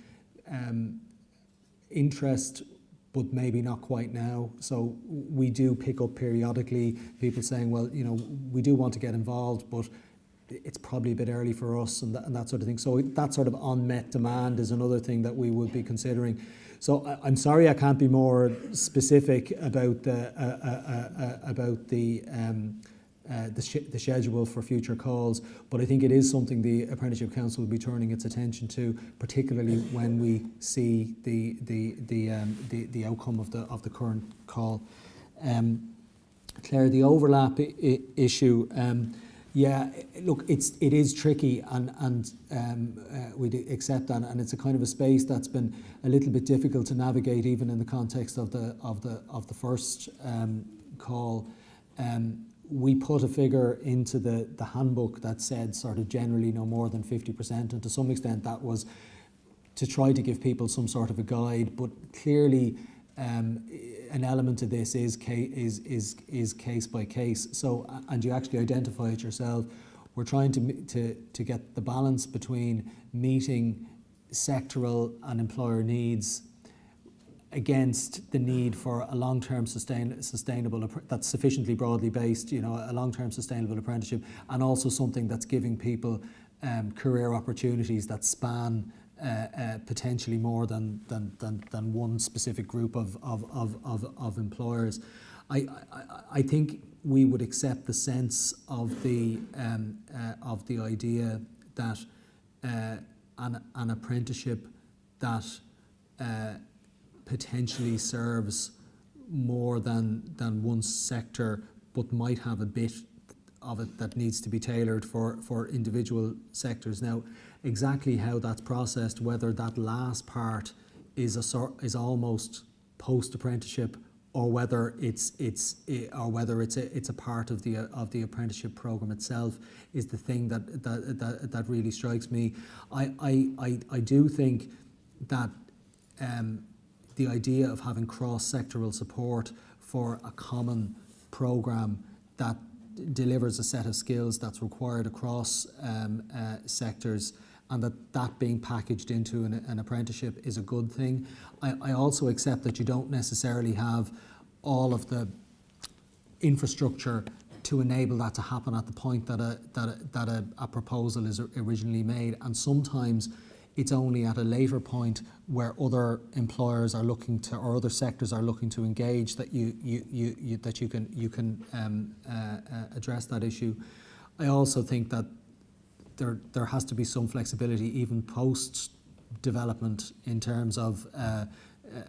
interest, but maybe not quite now. So we do pick up periodically people saying, well, you know, we do want to get involved, but it's probably a bit early for us, and that sort of thing. So that sort of unmet demand is another thing that we would be considering. So I'm sorry I can't be more specific about the schedule for future calls, but I think it is something the Apprenticeship Council will be turning its attention to, particularly when we see the outcome of the current call. Claire, the overlap issue. Yeah, look, it is tricky, and we accept that, and it's a kind of a space that's been a little bit difficult to navigate, even in the context of the first call. We put a figure into the handbook that said sort of generally no more than 50%, and to some extent that was to try to give people some sort of a guide, but clearly an element of this is case by case. So, and you actually identify it yourself. We're trying to get the balance between meeting sectoral and employer needs against the need for a long-term sustainable that's sufficiently broadly based, you know, a long-term sustainable apprenticeship, and also something that's giving people career opportunities that span potentially more than one specific group of employers. I think we would accept the sense of the idea that an apprenticeship that potentially serves more than one sector, but might have a bit of it that needs to be tailored for individual sectors. Now, exactly how that's processed, whether that last part is almost post apprenticeship, or whether it's a part of the apprenticeship program itself, is the thing that really strikes me. I do think that the idea of having cross-sectoral support for a common program that delivers a set of skills that's required across sectors, and that being packaged into an apprenticeship is a good thing. I also accept that you don't necessarily have all of the infrastructure to enable that to happen at the point that a proposal is originally made, and sometimes it's only at a later point where other employers are looking to, or other sectors are looking to engage, that you can address that issue. I also think that there has to be some flexibility even post development in terms of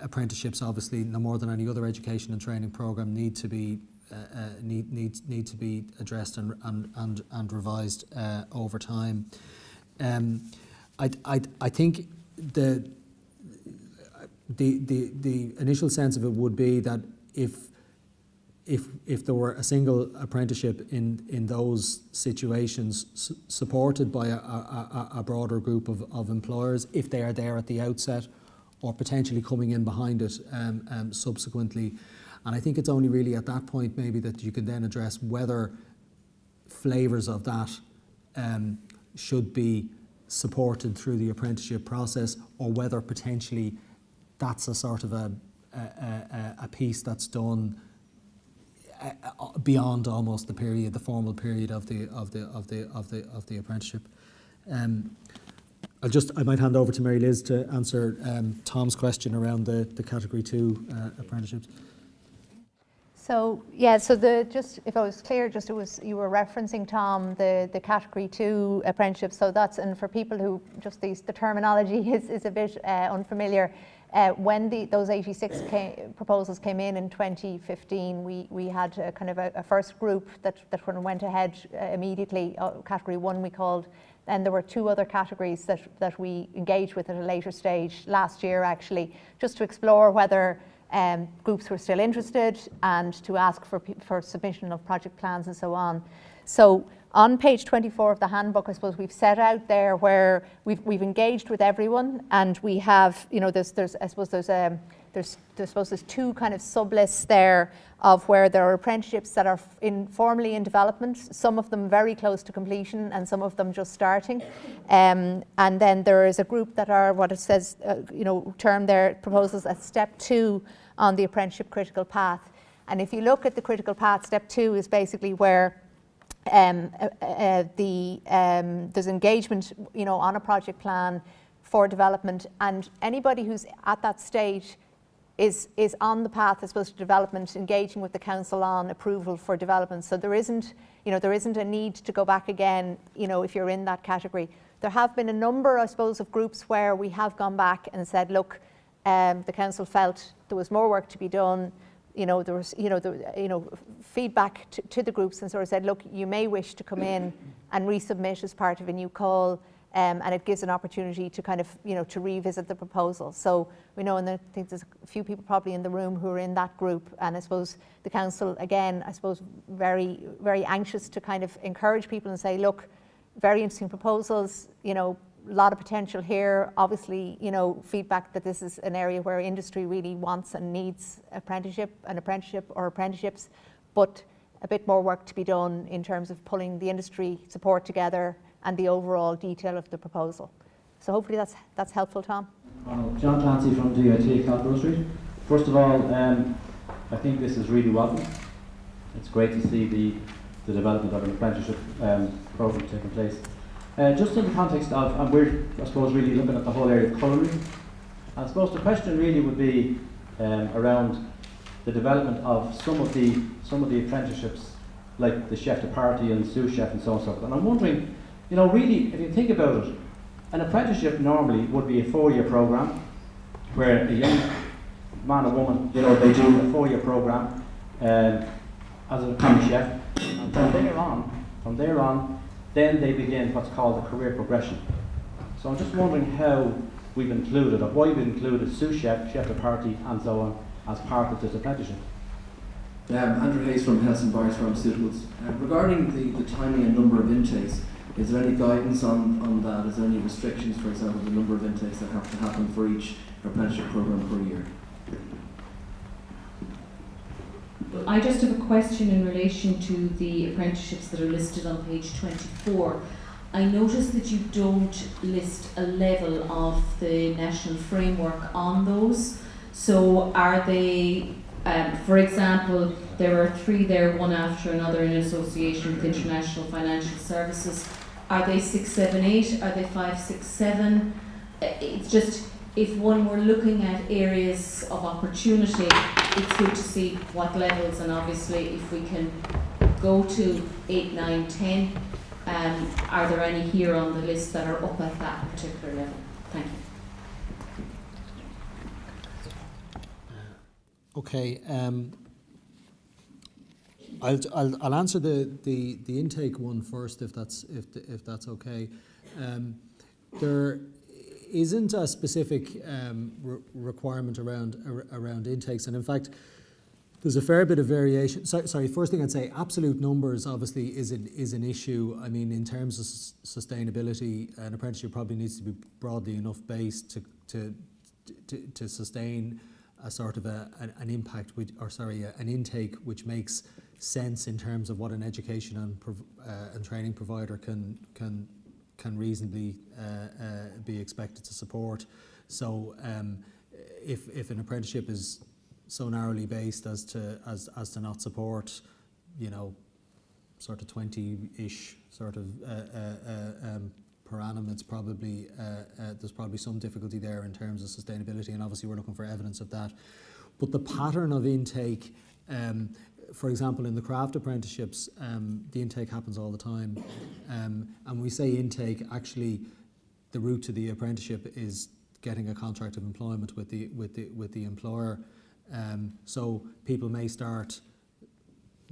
apprenticeships. Obviously, no more than any other education and training program need to be addressed and revised over time. I think the initial sense of it would be that if there were a single apprenticeship in those situations supported by a broader group of employers, if they are there at the outset or potentially coming in behind it subsequently. And I think it's only really at that point maybe that you can then address whether flavours of that should be supported through the apprenticeship process, or whether potentially that's a sort of a piece that's done beyond almost the formal period of the apprenticeship. I might hand over to Mary Liz to answer Tom's question around the Category 2 apprenticeships. So just if I was clear, you were referencing, Tom, the Category 2 apprenticeship. So that's, and for people who the terminology is a bit unfamiliar. When those 86 proposals came in 2015, we had a kind of a first group that went ahead immediately. Category 1 we called. Then there were 2 other categories that we engaged with at a later stage last year, actually, just to explore whether groups were still interested and to ask for submission of project plans and so on. So on page 24 of the handbook, I suppose we've set out there where we've engaged with everyone, and we have, there's 2 kind of sub-lists there of where there are apprenticeships that are formally in development, some of them very close to completion and some of them just starting. And then there is a group that are what it says, term their proposals as step 2 on the apprenticeship critical path. And if you look at the critical path, step 2 is basically where there's engagement, on a project plan for development, and anybody who's at that stage is on the path, I suppose, to development, engaging with the council on approval for development. So there isn't a need to go back again, if you're in that category. There have been a number, I suppose, of groups where we have gone back and said, look, the council felt there was more work to be done. There was, feedback to the groups, and sort of said, look, you may wish to come in and resubmit as part of a new call, and it gives an opportunity to kind of, to revisit the proposal. So we know, and I think there's a few people probably in the room who are in that group, and I suppose the council, again, very, very anxious to kind of encourage people and say, look, very interesting proposals, a lot of potential here. Obviously, feedback that this is an area where industry really wants and needs an apprenticeship or apprenticeships, but a bit more work to be done in terms of pulling the industry support together and the overall detail of the proposal. So hopefully that's helpful, Tom. John Clancy from DIT, Calgary Street. First of all, I think this is really welcome. It's great to see the development of an apprenticeship program taking place. Just in the context of, and we're, I suppose, really looking at the whole area of culinary. I suppose the question really would be around the development of some of the apprenticeships, like the chef de partie and sous chef and so on and so forth. And I'm wondering, really, if you think about it, an apprenticeship normally would be a 4-year program, where a young man or woman, they do a 4-year program as a chef, and from there on, then they begin what's called a career progression. So I'm just wondering how we've included, or why we've included sous chef, chef de partie, and so on, as part of this apprenticeship. Andrew Hayes from Helston Bars Pharmaceuticals. Regarding the timing and number of intakes, is there any guidance on that? Is there any restrictions, for example, the number of intakes that have to happen for each apprenticeship program per year? Well, I just have a question in relation to the apprenticeships that are listed on page 24. I noticed that you don't list a level of the national framework on those. So are they, for example, there are 3 there, one after another, in association with international financial services. Are they 6, 7, 8? Are they 5, 6, 7? It's just, if one were looking at areas of opportunity, it's good to see what levels, and obviously if we can go to 8, 9, 10, are there any here on the list that are up at that particular level? Thank you. Okay, I'll answer the intake one first, if that's okay. There, isn't a specific requirement around intakes, and in fact, there's a fair bit of variation. Sorry, first thing I'd say, absolute numbers obviously is an issue. I mean, in terms of sustainability, an apprenticeship probably needs to be broadly enough based to sustain a sort of an impact, an intake which makes sense in terms of what an education and training provider can reasonably be expected to support. So if an apprenticeship is so narrowly based as to not support, sort of 20-ish sort of per annum, it's probably there's probably some difficulty there in terms of sustainability, and obviously we're looking for evidence of that. But the pattern of intake, for example, in the craft apprenticeships, the intake happens all the time, and when we say intake, actually the route to the apprenticeship is getting a contract of employment with the employer. So people may start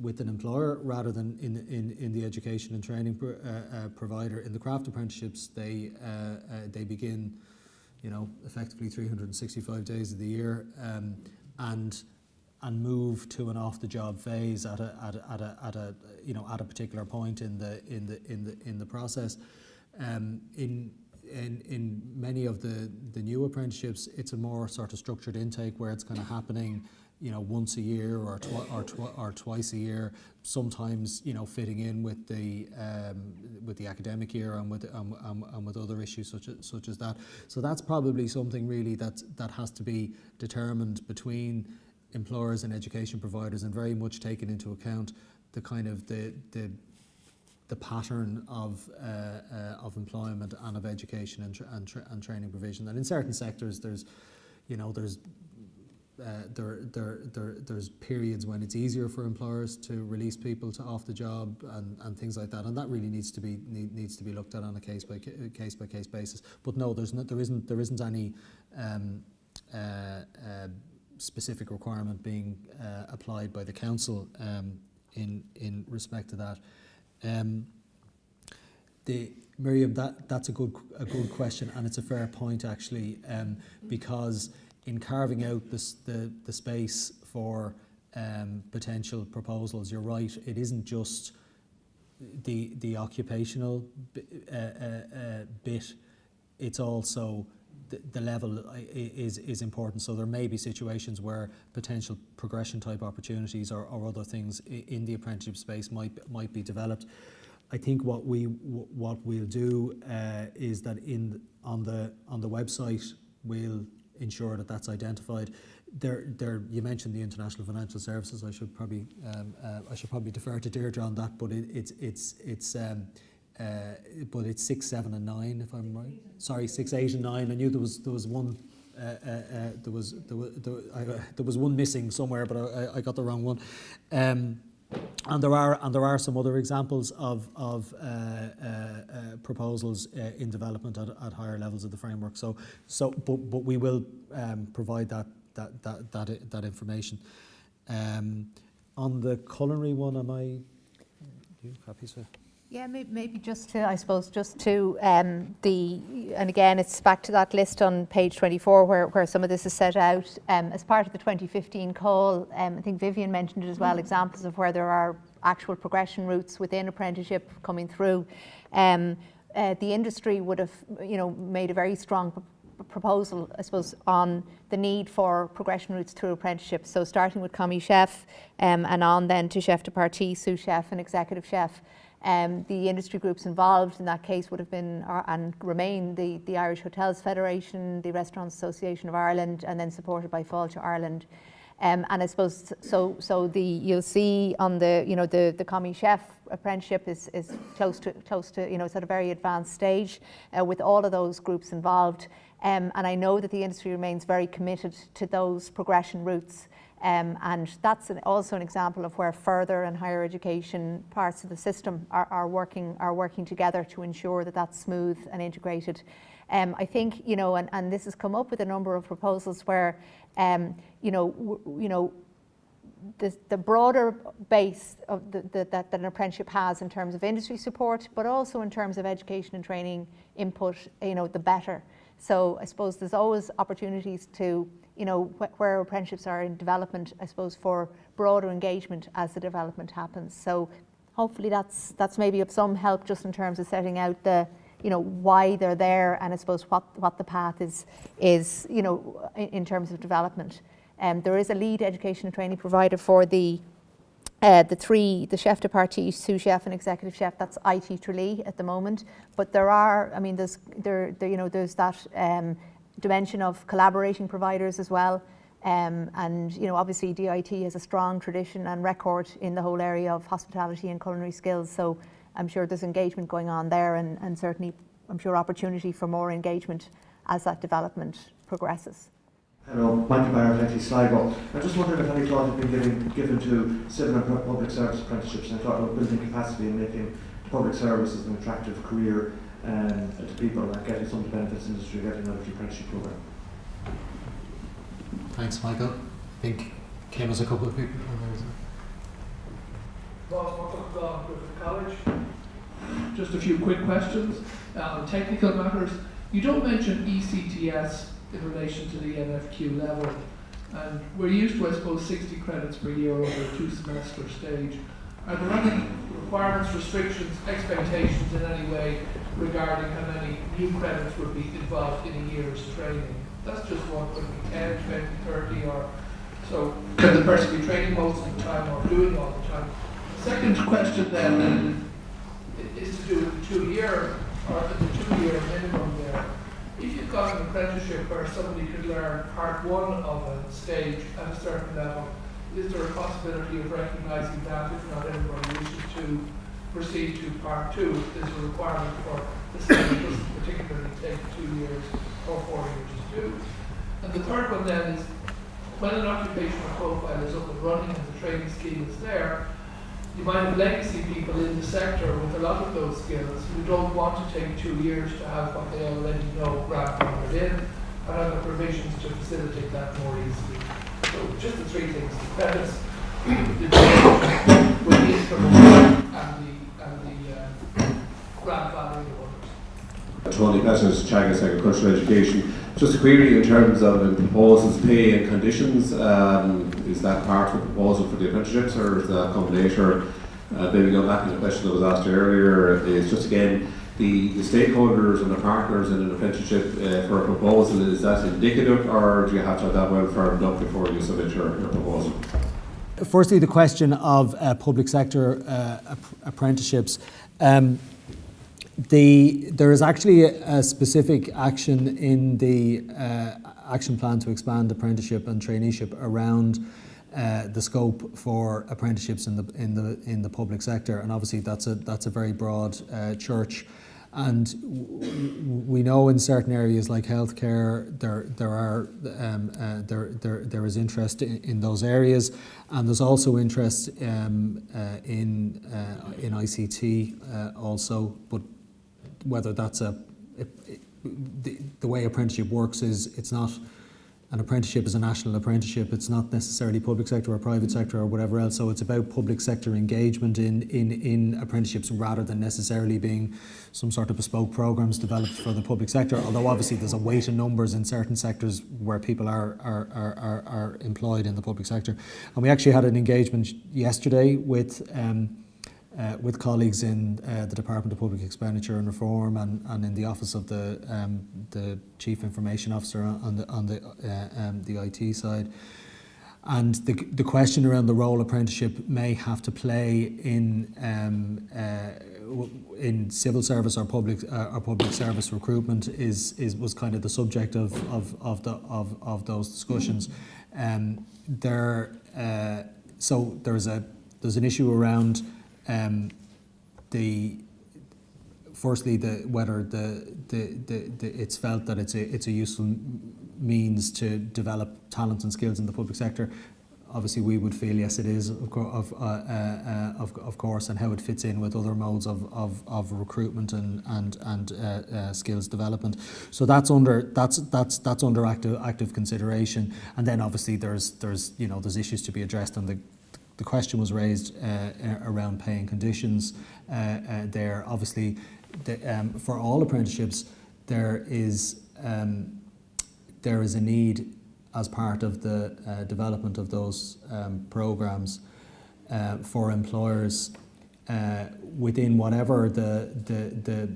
with an employer rather than in the education and training provider. In the craft apprenticeships, they begin, effectively 365 days of the year, and move to an off-the-job phase at a particular point in the process. In many of the new apprenticeships, it's a more sort of structured intake where it's kind of happening, once a year or twice a year. Sometimes, fitting in with the academic year and with other issues such as that. So that's probably something really that has to be determined between employers and education providers, and very much taken into account the kind of the pattern of employment and of education and training provision. And in certain sectors, there's periods when it's easier for employers to release people to off the job and things like that, and that really needs to be looked at on a case by case basis. But no, there isn't any specific requirement being applied by the council in respect to that. Miriam, that's a good question, and it's a fair point actually, because in carving out the space for potential proposals, you're right, it isn't just the occupational bit, it's also the level is important. So there may be situations where potential progression type opportunities or other things in the apprenticeship space might be developed. I think what we'll do is that on the website we'll ensure that that's identified. There you mentioned the international financial services. I should probably defer to Deirdre on that, but it's 6, 7, and 9 if I'm right. Sorry, 6, 8, and 9. I knew there was one. There was one missing somewhere, but I got the wrong one. And there are some other examples of proposals in development at higher levels of the framework. But we will provide that information. On the culinary one, you happy to? Yeah, maybe just to and again, it's back to that list on page 24 where some of this is set out as part of the 2015 call. I think Vivian mentioned it as well, examples of where there are actual progression routes within apprenticeship coming through. The industry would have, made a very strong proposal, I suppose, on the need for progression routes through apprenticeship. So starting with commis chef and on then to chef de partie, sous chef and executive chef. The industry groups involved in that case would have been and remain the Irish Hotels Federation, the Restaurants Association of Ireland, and then supported by Fáilte Ireland. And I suppose you'll see on the commis chef apprenticeship is close to it's at a very advanced stage with all of those groups involved. And I know that the industry remains very committed to those progression routes. And that's also an example of where further and higher education parts of the system are working together to ensure that that's smooth and integrated. I think, and this has come up with a number of proposals where, the broader base of that an apprenticeship has in terms of industry support, but also in terms of education and training input, the better. So I suppose there's always opportunities to, where apprenticeships are in development, I suppose, for broader engagement as the development happens. So hopefully that's maybe of some help just in terms of setting out the, why they're there, and I suppose what the path is in terms of development. There is a lead education and training provider for the chef de partie, sous chef and executive chef. That's IT Tralee at the moment. But there are, there's that dimension of collaborating providers as well. And obviously DIT has a strong tradition and record in the whole area of hospitality and culinary skills. So I'm sure there's engagement going on there, and certainly I'm sure opportunity for more engagement as that development progresses. Hello, Michael Barrett, IT Sligo. I'm just wondering if any thought had been given to civil and public service apprenticeships, and thought about building capacity and making public services an attractive career to people, and getting some of the benefits industry, getting another apprenticeship program. Thanks, Michael. I think came as a couple of people. Ross Griffith College. Just a few quick questions on technical matters. You don't mention ECTS in relation to the NFQ level, and we're used to, I suppose, 60 credits per year over a 2-semester stage. Are there any requirements, restrictions, expectations in any way regarding how many new credits would be involved in a year's training? That's just one. Could it be 10, 20, 30, or so? Can the person be training most of the time or doing all the time? Second question then is to do with the 2-year or the 2-year minimum there. If you've got an apprenticeship where somebody could learn part 1 of a stage at a certain level, is there a possibility of recognising that if not everybody wishes to proceed to part 2? There's a requirement for the stage doesn't particularly take 2 years or 4 years to do. And the third one then is when an occupational profile is up and running and the training scheme is there, you might have legacy people in the sector with a lot of those skills who don't want to take 2 years to have what they already know grandfathered in, and have the provisions to facilitate that more easily. So just the 3 things: the credits, the change with the instrument, and the grandfathering of others. Tony Pettis, Chagas Agricultural Education. Just a query in terms of the proposals, pay and conditions. Is that part of the proposal for the apprenticeships, or is that come later? Maybe going back to the question that was asked earlier, is just again the stakeholders and the partners in an apprenticeship for a proposal, is that indicative, or do you have to have that well firmed up before you submit your proposal? Firstly, the question of public sector apprenticeships. There is actually a specific action in the action plan to expand apprenticeship and traineeship around the scope for apprenticeships in the public sector, and obviously that's a very broad church. And we know in certain areas like healthcare, there is interest in those areas, and there's also interest in ICT also. But whether that's the way apprenticeship works is it's not. An apprenticeship is a national apprenticeship. It's not necessarily public sector or private sector or whatever else. So it's about public sector engagement in apprenticeships rather than necessarily being some sort of bespoke programs developed for the public sector. Although obviously there's a weight in numbers in certain sectors where people are employed in the public sector. And we actually had an engagement yesterday with colleagues in the Department of Public Expenditure and Reform and in the office of the Chief Information Officer on the IT side. And the question around the role apprenticeship may have to play in civil service or public service recruitment was kind of the subject of those discussions. So there's an issue around whether it's felt that it's a useful means to develop talents and skills in the public sector. Obviously, we would feel yes, it is of course, and how it fits in with other modes of recruitment and skills development. So that's under active consideration. And then obviously there's issues to be addressed, and the question was raised around pay and conditions there. Obviously, for all apprenticeships, there is there is a need as part of the development of those programs for employers within whatever the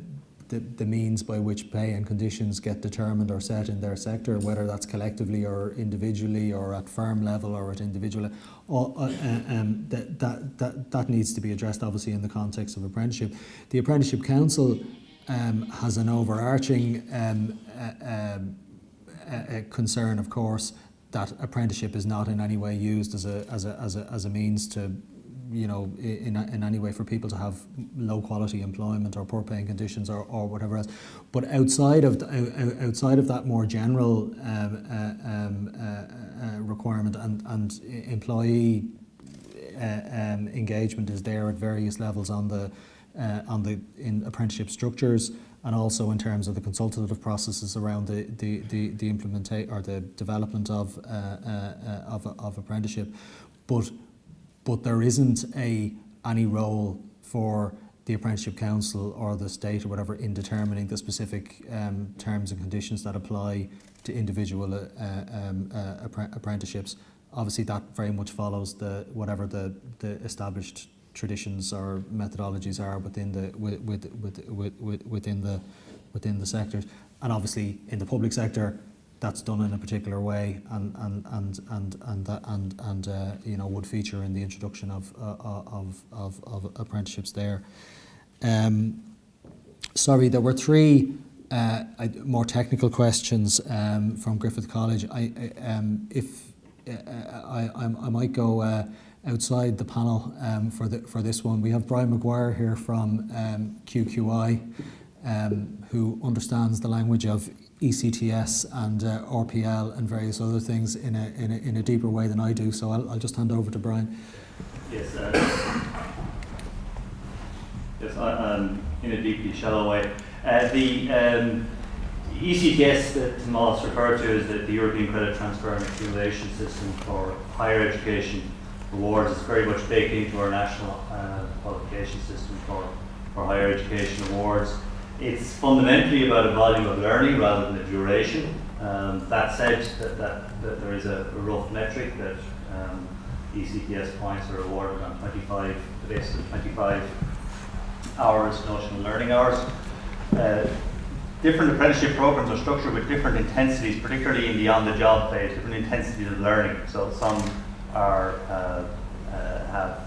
means by which pay and conditions get determined or set in their sector, whether that's collectively or individually or at firm level or at individual, that needs to be addressed obviously in the context of apprenticeship. The Apprenticeship Council has an overarching concern, of course, that apprenticeship is not in any way used as a means to, you know, in any way for people to have low quality employment or poor paying conditions or whatever else. But outside of that more general requirement and employee engagement is there at various levels in apprenticeship structures, and also in terms of the consultative processes around the implementation or the development of apprenticeship, but there isn't any role for the Apprenticeship Council or the state or whatever in determining the specific terms and conditions that apply to individual apprenticeships. Obviously, that very much follows whatever the established traditions or methodologies are within the sectors, and obviously in the public sector, that's done in a particular way, and you know, would feature in the introduction of apprenticeships there. Sorry, there were three more technical questions from Griffith College. I might go outside the panel for this one. We have Brian McGuire here from QQI, who understands the language of ECTS and RPL and various other things in a deeper way than I do. So I'll just hand over to Brian. Yes, in a deeply shallow way. The ECTS that Moss referred to is the European Credit Transfer and Accumulation System for higher education awards. Is very much baked into our national qualification system for higher education awards. It's fundamentally about a volume of learning rather than a duration. That said, that there is a rough metric that ECTS points are awarded on the basis of 25 hours, notional learning hours. Different apprenticeship programs are structured with different intensities, particularly in the on-the-job phase, different intensities of learning. So some have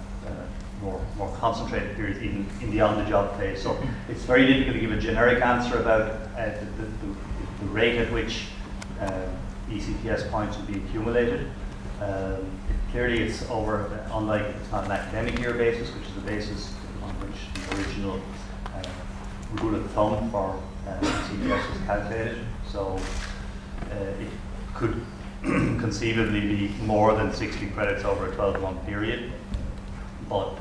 more concentrated periods even in the on-the-job phase. So it's very difficult to give a generic answer about the rate at which ECTS points will be accumulated. Clearly it's unlike, it's not an academic year basis, which is the basis on which the original rule of thumb for ECTS was calculated. So it could conceivably be more than 60 credits over a 12-month period. But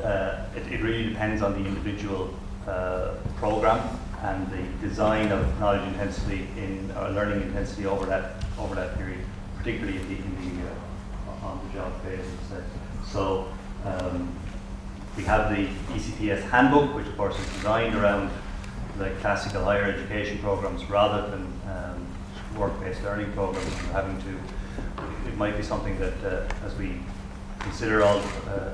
it really depends on the individual program and the design of knowledge intensity learning intensity over that period, particularly in the on-the-job phase. So we have the ECTS handbook, which of course is designed around the classical higher education programs rather than work-based learning programs. It might be something that as we consider all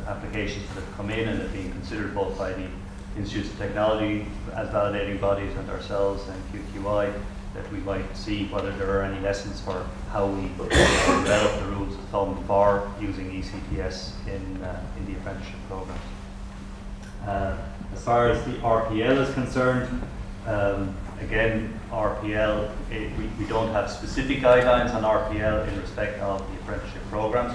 applications that have come in and are being considered both by the Institutes of Technology as validating bodies and ourselves and QQI, that we might see whether there are any lessons for how we develop the rules of thumb for using ECTS in the apprenticeship programs. As far as the RPL is concerned, again, RPL, we don't have specific guidelines on RPL in respect of the apprenticeship programs.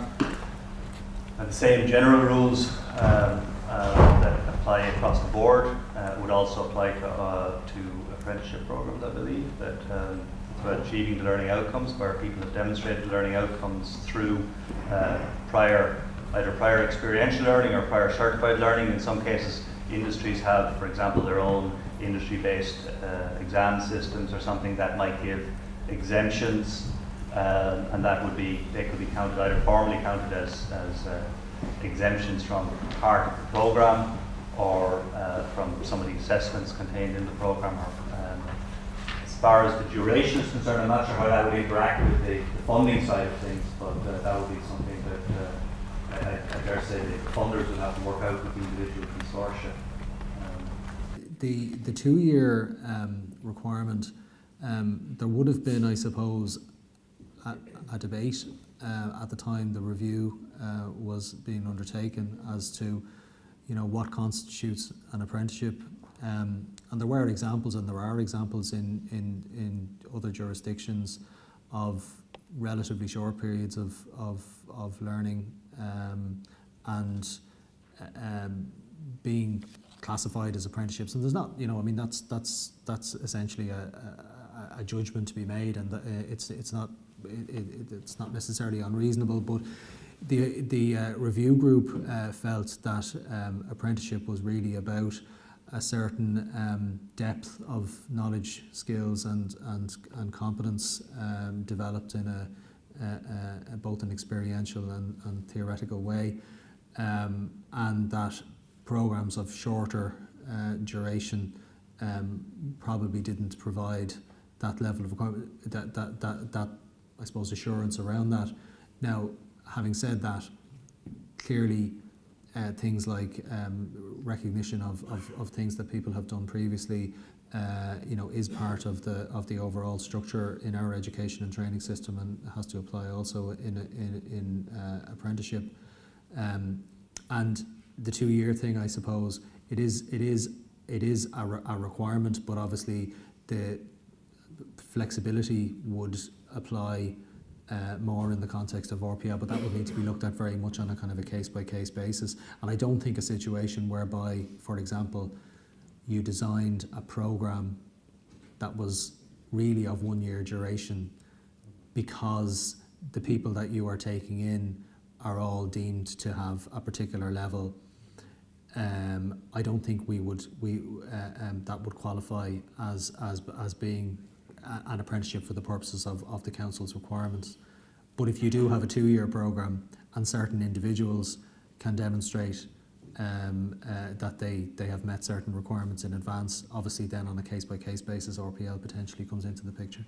And the same general rules that apply across the board would also apply to apprenticeship programs, I believe, that it's about achieving the learning outcomes, where people have demonstrated learning outcomes through either prior experiential learning or prior certified learning. In some cases, industries have, for example, their own industry-based exam systems or something that might give exemptions, and they could be counted, either formally counted as exemptions from part of the program or from some of the assessments contained in the program. far as the duration is concerned, I'm not sure how that would interact with the funding side of things, but that would be something that I dare say the funders will have to work out with the individual consortia. The 2-year requirement, there would have been, I suppose, a debate at the time the review was being undertaken as to, what constitutes an apprenticeship. And there were examples, and there are examples in other jurisdictions of relatively short periods of learning and being classified as apprenticeships. And there's not, that's essentially a judgment to be made, and it's not necessarily unreasonable. But the review group felt that apprenticeship was really about a certain depth of knowledge, skills, and competence developed in a both an experiential and theoretical way, and that programs of shorter duration probably didn't provide that level of requirement, that I suppose assurance around that. Now, having said that, clearly things like recognition of things that people have done previously, is part of the overall structure in our education and training system, and has to apply also in apprenticeship. And the 2-year thing, I suppose, it is a requirement, but obviously the flexibility would apply more in the context of RPL, but that would need to be looked at very much on a kind of a case-by-case basis. And I don't think a situation whereby, for example, you designed a programme that was really of 1-year duration because the people that you are taking in are all deemed to have a particular level. I don't think that would qualify as being an apprenticeship for the purposes of the council's requirements. But if you do have a 2-year programme and certain individuals can demonstrate that they have met certain requirements in advance, obviously then on a case-by-case basis RPL potentially comes into the picture.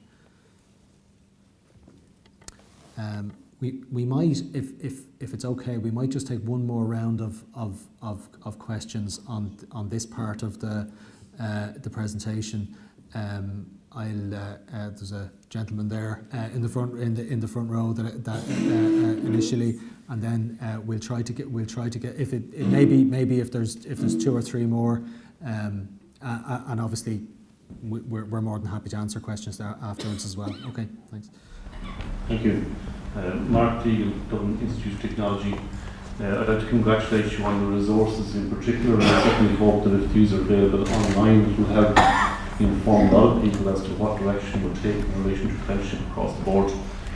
We might, if it's okay, we might just take one more round of questions on this part of the presentation. There's a gentleman there in the front row that initially, and then we'll try to get if it maybe if there's 2 or 3 more, and obviously we're more than happy to answer questions there afterwards as well. Okay, thanks. Thank you. Mark Deagle, Dublin Institute of Technology. I'd like to congratulate you on the resources in particular, and I certainly hope that if these are available online, it will help inform a lot of people as to what direction we're taking in relation to apprenticeship across the board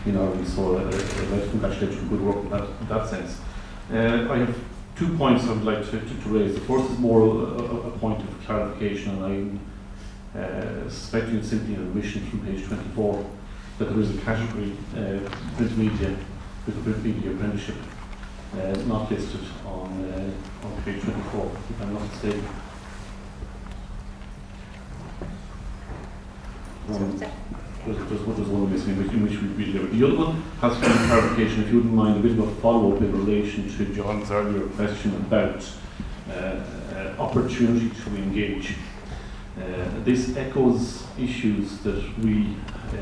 in Ireland. So I'd like to congratulate you on good work in that sense. I have 2 points I would like to raise. The first is more a point of clarification, and I'm suspecting it's simply an omission from page 24, that there is a category, print media, with a print media apprenticeship, not listed on page 24, if I'm not mistaken. There's one missing in which we delivered. The other one has to be clarification, if you wouldn't mind, a bit of a follow-up in relation to John's earlier question about opportunity to engage. This echoes issues that we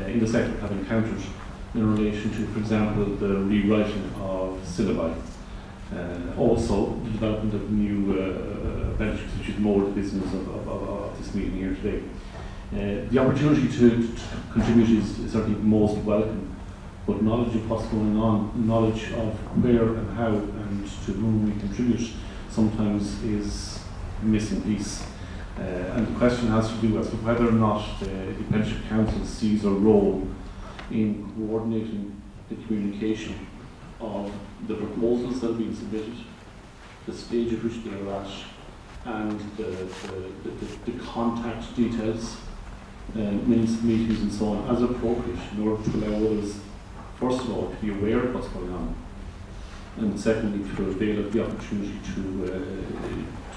in the sector have encountered in relation to, for example, the rewriting of syllabi. Also, the development of new apprenticeships, which is more the business of this meeting here today. The opportunity to contribute is certainly most welcome, but knowledge of what's going on, knowledge of where and how and to whom we contribute sometimes is a missing piece. And the question has to do with whether or not the Apprenticeship Council sees a role in coordinating the communication of the proposals that are being submitted, the stage at which they are at, and the contact details, minutes of meetings and so on, as appropriate, in order to allow others, first of all, to be aware of what's going on, and secondly, to avail of the opportunity to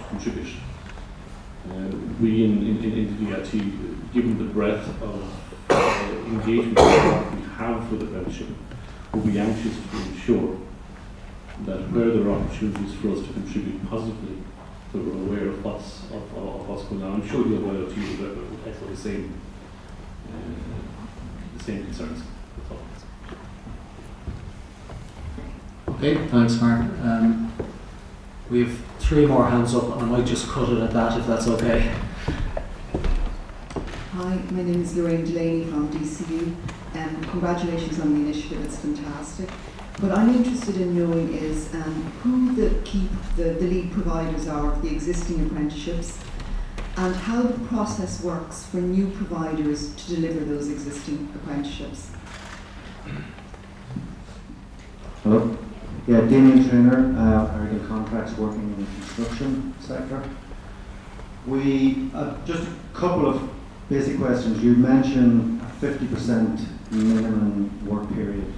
contribute. We in the DIT, given the breadth of engagement that we have with apprenticeship, will be anxious to ensure that where there are opportunities for us to contribute positively, that we're aware of what's going on. I'm sure the other IoT will echo the same concerns. That's all. Okay, thanks, Mark. We have 3 more hands up, and I might just cut it at that if that's okay. Hi, my name is Lorraine Delaney from DCU. Congratulations on the initiative, it's fantastic. What I'm interested in knowing is who the lead providers are of the existing apprenticeships, and how the process works for new providers to deliver those existing apprenticeships. Hello. Yeah, Damien Trainer, Oregon Contracts, working in the construction sector. We just a couple of basic questions. You mentioned a 50% minimum work period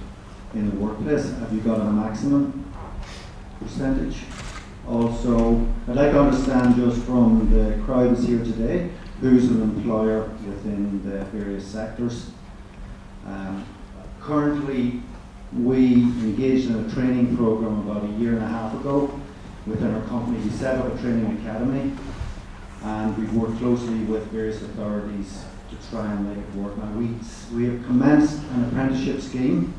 in the workplace. Have you got a maximum percentage? Also, I'd like to understand just from the crowd that's here today, who's an employer within the various sectors. Currently, we engaged in a training program about 1.5 years ago within our company. We set up a training academy, and we've worked closely with various authorities to try and make it work. Now, we have commenced an apprenticeship scheme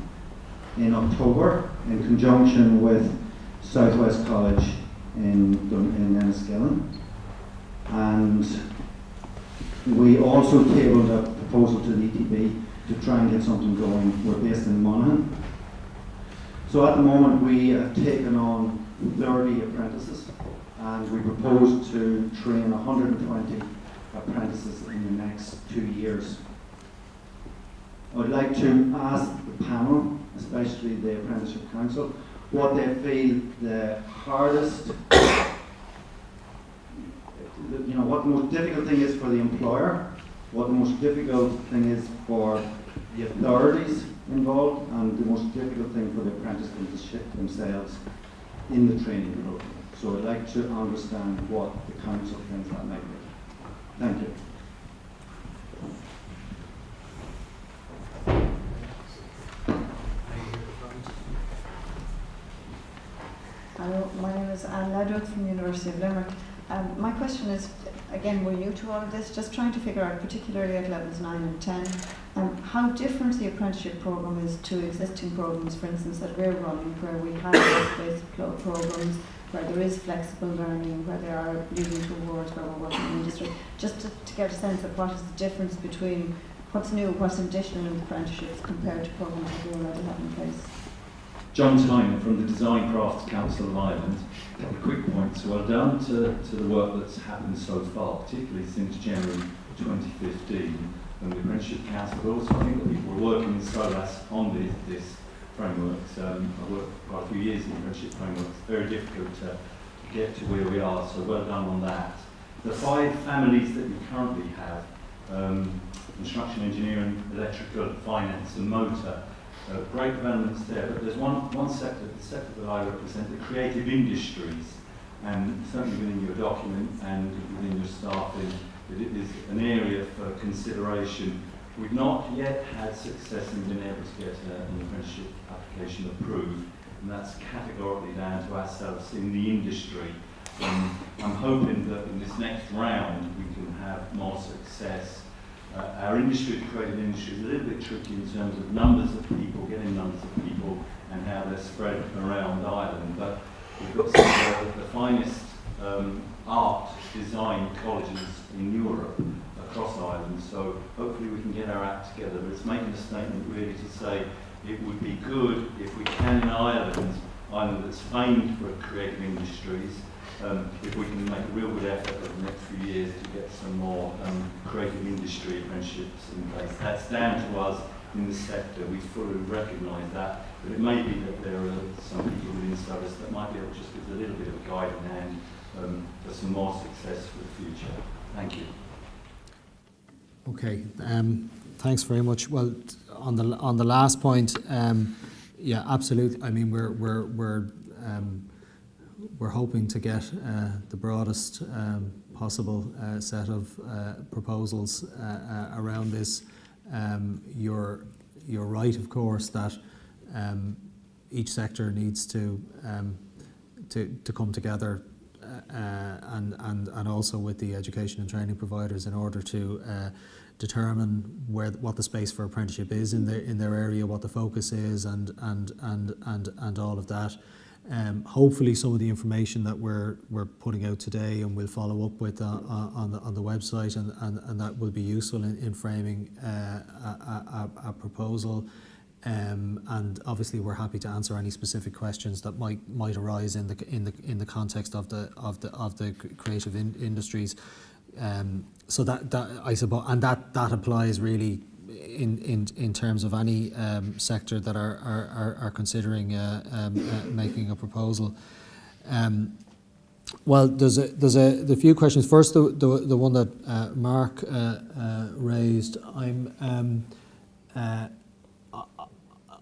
in October in conjunction with Southwest College in Enniskillen, and we also tabled a proposal to the ETB to try and get something going. We're based in Monaghan. So at the moment we have taken on 30 apprentices, and we propose to train 120 apprentices in the next 2 years. I would like to ask the panel, especially the Apprenticeship Council, what they feel the hardest, what the most difficult thing is for the employer, what the most difficult thing is for the authorities involved, and the most difficult thing for the apprentices themselves in the training program. So I'd like to understand what the council thinks that might be. Thank you. Hello, my name is Anne Ledwith from the University of Limerick. My question is, again, we're new to all of this, just trying to figure out, particularly at levels 9 and 10, how different the apprenticeship programme is to existing programmes, for instance, that we're running, where we have work-based programmes, where there is flexible learning, where they are leading towards where we're working in industry, just to get a sense of what is the difference between what's new, what's additional in the apprenticeships compared to programmes that we already have in place. John Tynan from the Design Crafts Council of Ireland. A couple of quick points. Well done to the work that's happened so far, particularly since January 2015, and the Apprenticeship Council, but also I think that people were working in SOLAS on this frameworks. I've worked for quite a few years in the apprenticeship framework. It's very difficult to get to where we are, so well done on that. The 5 families that you currently have, construction, engineering, electrical, finance and motor, great developments there, but there's one sector, the sector that I represent, the creative industries, and certainly within your document and within your staffing, it is an area for consideration. We've not yet had success in being able to get an apprenticeship application approved, and that's categorically down to ourselves in the industry. I'm hoping that in this next round we can have more success. Our industry, the creative industry, is a little bit tricky in terms of numbers of people, getting numbers of people, and how they're spread around Ireland. But we've got some of the finest art design colleges in Europe across Ireland, so hopefully we can get our act together. But it's making a statement really to say it would be good if we can in Ireland that's famed for creative industries, if we can make a real good effort over the next few years to get some more creative industry apprenticeships in place. That's down to us in the sector. We fully recognise that, but it may be that there are some people within SOLAS that might be able to just give us a little bit of a guiding hand for some more success for the future. Thank you. Okay, thanks very much. Well, on the last point, yeah, absolutely. I mean, we're hoping to get the broadest possible set of proposals around this. You're right, of course, that each sector needs to come together, and also with the education and training providers in order to determine what the space for apprenticeship is in their area, what the focus is, and all of that. Hopefully, some of the information that we're putting out today, and we'll follow up with on the website, and that will be useful in framing a proposal. And obviously, we're happy to answer any specific questions that might arise in the context of the creative industries. So that I suppose, and that applies really in terms of any sector that are considering making a proposal. Well, there's a few questions. First, the one that Mark raised. I'm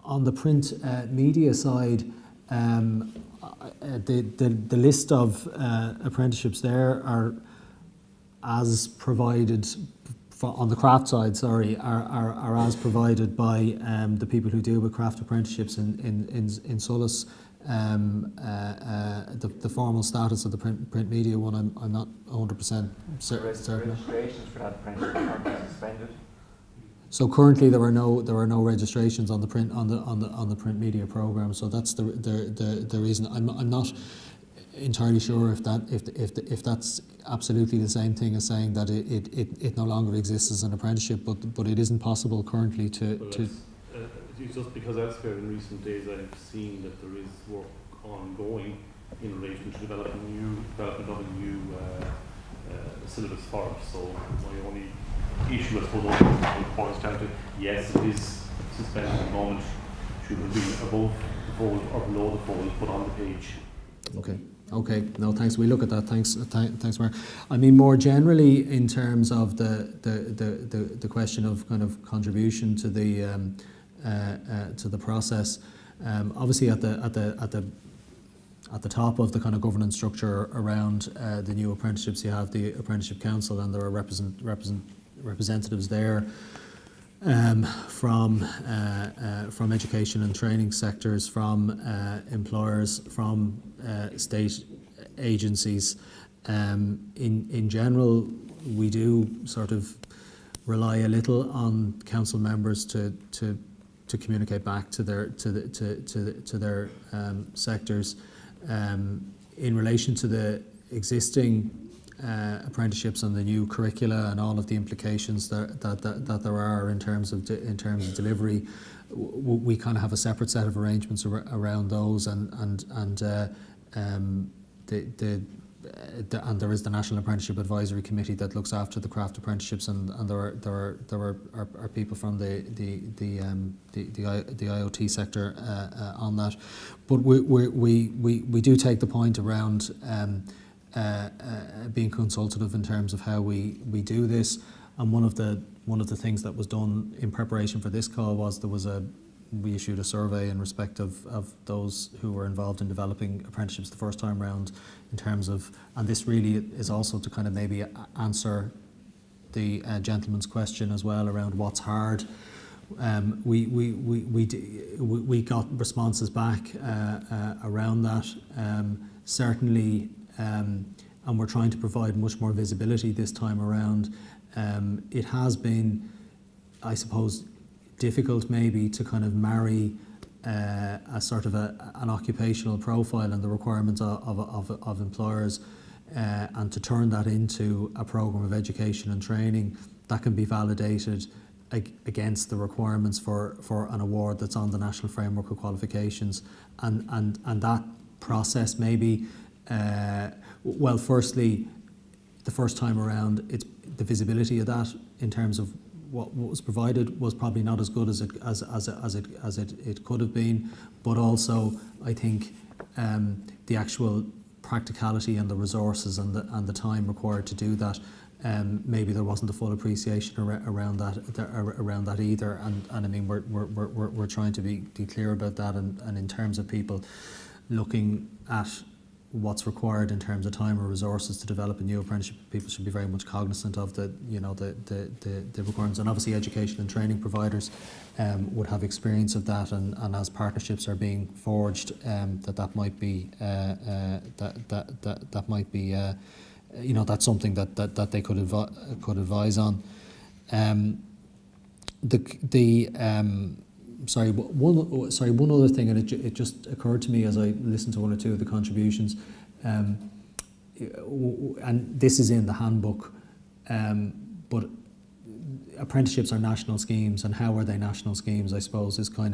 on the print media side. The list of apprenticeships there are as provided on the craft side. Are as provided by the people who deal with craft apprenticeships in Solis. The formal status of the print media one, I'm not 100% certain. Registrations for that apprenticeship are suspended. So currently there are no registrations on the print media program. So that's the reason. I'm not entirely sure if that's absolutely the same thing as saying that it no longer exists as an apprenticeship, but it isn't possible currently to. It's just because elsewhere in recent days I've seen that there is work ongoing in relation to development of a new syllabus for it. So my only issue, I suppose, boils down to, yes, it is suspended at the moment. Should it be above the fold or below the fold, put on the page? Okay. No, thanks. We look at that. Thanks, Mark. I mean, more generally, in terms of the question of kind of contribution to the process, obviously at the top of the kind of governance structure around the new apprenticeships, you have the Apprenticeship Council, and there are representatives there from education and training sectors, from employers, from state agencies. In general, we do sort of rely a little on council members to communicate back to their sectors in relation to the existing apprenticeships and the new curricula and all of the implications that there are in terms of delivery. We kind of have a separate set of arrangements around those, and there is the National Apprenticeship Advisory Committee that looks after the craft apprenticeships, and there are people from the IoT sector on that. But we do take the point around being consultative in terms of how we do this. And one of the things that was done in preparation for this call was we issued a survey in respect of those who were involved in developing apprenticeships the first time round, in terms of, and this really is also to kind of maybe answer the gentleman's question as well around what's hard. We got responses back around that, certainly, and we're trying to provide much more visibility this time around. It has been, I suppose, difficult maybe to kind of marry a sort of an occupational profile and the requirements of employers, and to turn that into a programme of education and training that can be validated against the requirements for an award that's on the National Framework of Qualifications, and that process maybe, well, firstly, the first time around, it's the visibility of that in terms of what was provided was probably not as good as it could have been, but also I think the actual practicality and the resources and the time required to do that, maybe there wasn't a full appreciation around that either, and I mean we're trying to be clear about that, and in terms of people looking at what's required in terms of time or resources to develop a new apprenticeship. People should be very much cognizant of the requirements, and obviously education and training providers would have experience of that, and as partnerships are being forged, that might be that's something that they could advise on. One other thing, and it just occurred to me as I listened to one or two of the contributions, and this is in the handbook, but apprenticeships are national schemes, and how are they national schemes? I suppose is well,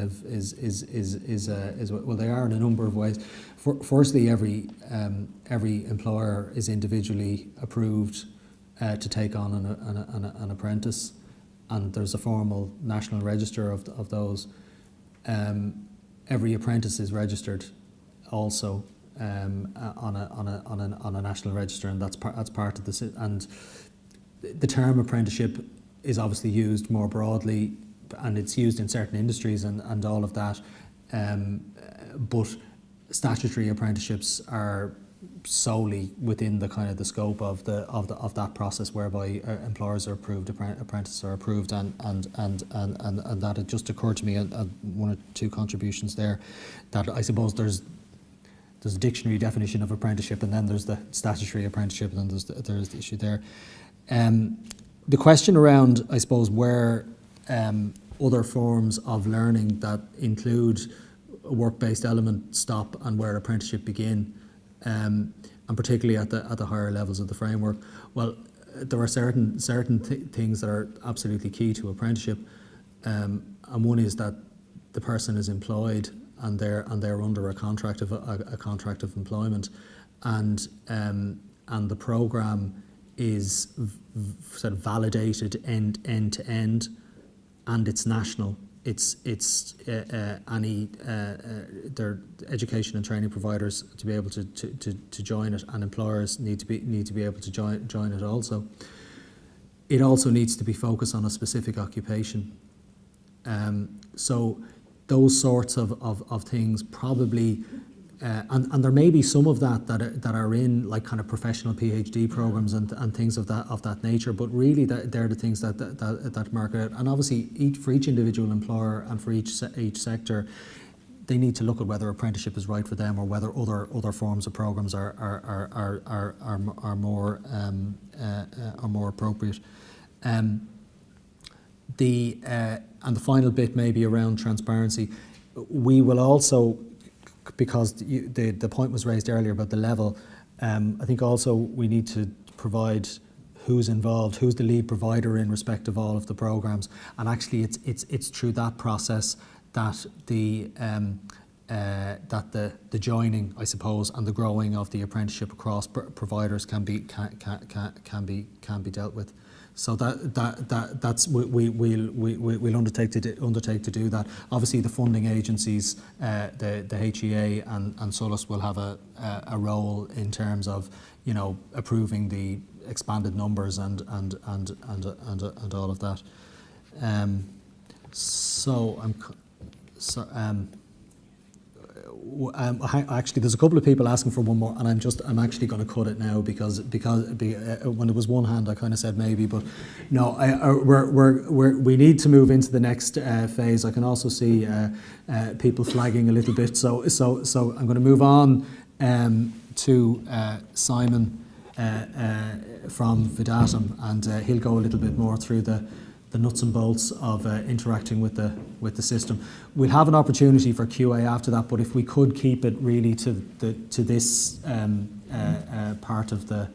they are in a number of ways. Firstly, every employer is individually approved to take on an apprentice, and there's a formal national register of those. Every apprentice is registered also on a national register, and that's part of the. And the term apprenticeship is obviously used more broadly, and it's used in certain industries and all of that. But statutory apprenticeships are solely within the kind of the scope of that process, whereby employers are approved, apprentices are approved, and that it just occurred to me, one or two contributions there, that I suppose there's a dictionary definition of apprenticeship, and then there's the statutory apprenticeship, and then there's the issue there. The question around, I suppose, where other forms of learning that include a work-based element stop and where apprenticeship begin, and particularly at the higher levels of the framework. Well, there are certain things that are absolutely key to apprenticeship, and one is that the person is employed and they're under a contract of employment, and the programme is sort of validated end to end, and it's national. It's any their education and training providers to be able to join it, and employers need to be able to join it also. It also needs to be focused on a specific occupation. So those sorts of things probably, and there may be some of that are in like kind of professional PhD programs and things of that nature, but really they're the things that market out. And obviously for each individual employer and for each sector, they need to look at whether apprenticeship is right for them, or whether other forms of programs are more appropriate. And the final bit maybe around transparency. We will also, because the point was raised earlier about the level, I think also we need to provide who's involved, who's the lead provider in respect of all of the programs, and actually it's through that process that the joining, I suppose, and the growing of the apprenticeship across providers can be dealt with. So that's we'll undertake to do that. Obviously, the funding agencies, the HEA and SOLAS will have a role in terms of approving the expanded numbers and all of that. Actually, there's a couple of people asking for one more, and I'm actually going to cut it now because when it was one hand, I kind of said maybe, but no, we need to move into the next phase. I can also see people flagging a little bit, so I'm going to move on to Simon from Vidatum, and he'll go a little bit more through the nuts and bolts of interacting with the system. We'll have an opportunity for QA after that, but if we could keep it really to this part of the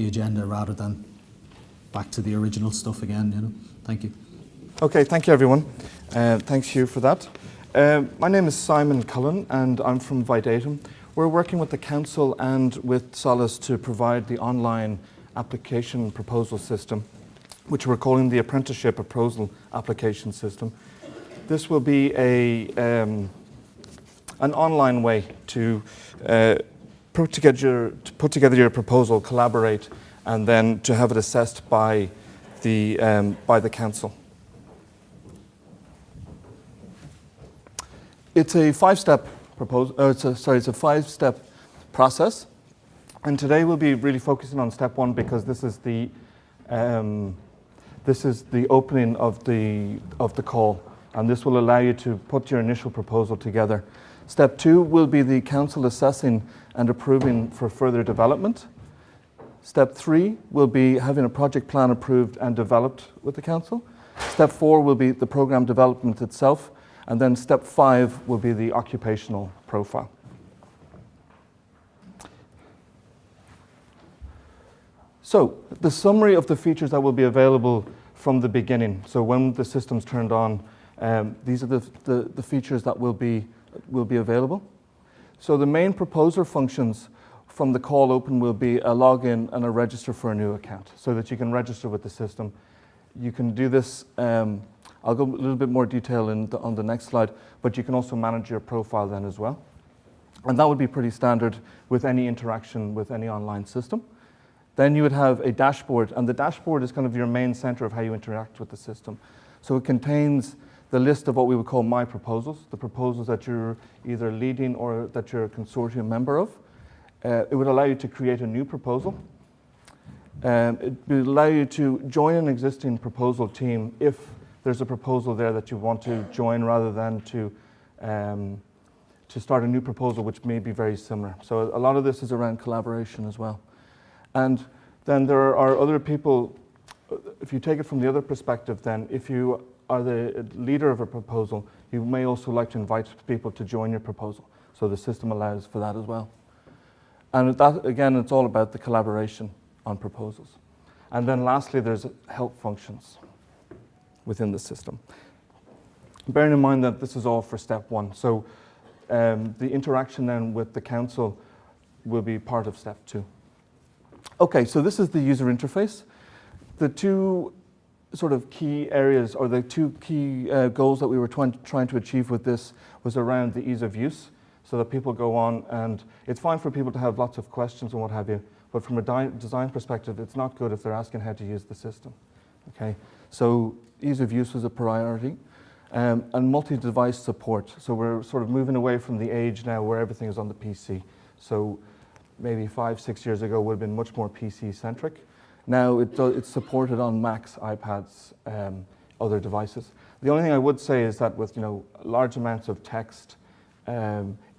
agenda rather than back to the original stuff again, Thank you. Okay, thank you everyone. Thanks you for that. My name is Simon Cullen and I'm from Vidatum. We're working with the council and with SOLAS to provide the online application proposal system, which we're calling the Apprenticeship Proposal Application System. This will be an online way to put together your proposal, collaborate, and then to have it assessed by the council. It's a five-step process. And today we'll be really focusing on step 1 because this is the opening of the call, and this will allow you to put your initial proposal together. Step 2 will be the council assessing and approving for further development. Step 3 will be having a project plan approved and developed with the council. Step 4 will be the program development itself, and then step 5 will be the occupational profile. So, the summary of the features that will be available from the beginning. So when the system's turned on, these are the features that will be available. So the main proposer functions from the call open will be a login and a register for a new account so that you can register with the system. You can do this, I'll go a little bit more detail on the next slide, but you can also manage your profile then as well. And that would be pretty standard with any interaction with any online system. Then you would have a dashboard, and the dashboard is kind of your main center of how you interact with the system. So it contains the list of what we would call my proposals, the proposals that you're either leading or that you're a consortium member of. It would allow you to create a new proposal. It would allow you to join an existing proposal team if there's a proposal there that you want to join rather than to start a new proposal which may be very similar. So a lot of this is around collaboration as well. And then there are other people, if you take it from the other perspective, then if you are the leader of a proposal, you may also like to invite people to join your proposal. So the system allows for that as well. And that, again, it's all about the collaboration on proposals. And then lastly, there's help functions within the system. Bearing in mind that this is all for step 1. So the interaction then with the council will be part of step 2. Okay, so this is the user interface. The two sort of key areas, or the two key goals that we were trying to achieve with this was around the ease of use, so that people go on, and it's fine for people to have lots of questions and what have you, but from a design perspective, it's not good if they're asking how to use the system. Okay, so ease of use was a priority, and multi-device support. So we're sort of moving away from the age now where everything is on the PC. So maybe 5-6 years ago would have been much more PC-centric. Now it's supported on Macs, iPads, other devices. The only thing I would say is that with large amounts of text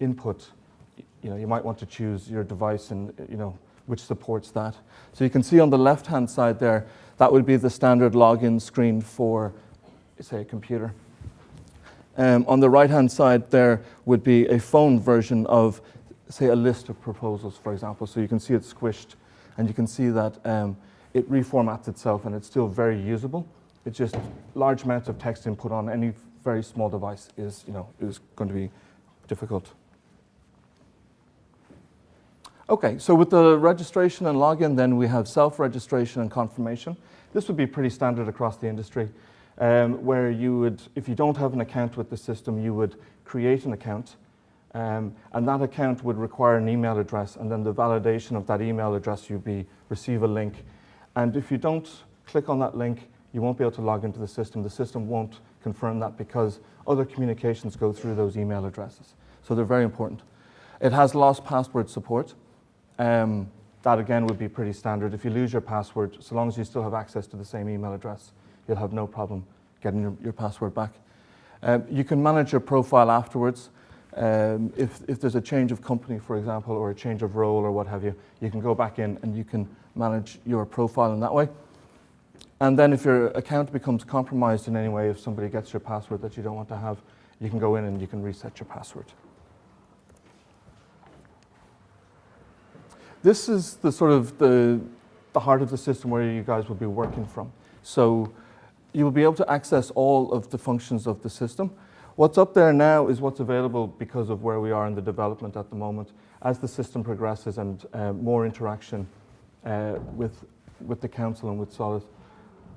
input, you might want to choose your device and which supports that. So you can see on the left-hand side there, that would be the standard login screen for, say, a computer. On the right-hand side there would be a phone version of, say, a list of proposals, for example. So you can see it squished, and you can see that it reformats itself, and it's still very usable. It's just large amounts of text input on any very small device is going to be difficult. Okay, so with the registration and login, then we have self-registration and confirmation. This would be pretty standard across the industry, where you would, if you don't have an account with the system, you would create an account. And that account would require an email address, and then the validation of that email address, you'd receive a link. And if you don't click on that link, you won't be able to log into the system. The system won't confirm that because other communications go through those email addresses. So they're very important. It has lost password support. That again would be pretty standard. If you lose your password, so long as you still have access to the same email address, you'll have no problem getting your password back. You can manage your profile afterwards. If there's a change of company, for example, or a change of role or what have you, you can go back in and you can manage your profile in that way. And then if your account becomes compromised in any way, if somebody gets your password that you don't want to have, you can go in and you can reset your password. This is the sort of the heart of the system where you guys will be working from. So you will be able to access all of the functions of the system. What's up there now is what's available because of where we are in the development at the moment. As the system progresses and more interaction with the council and with Solid,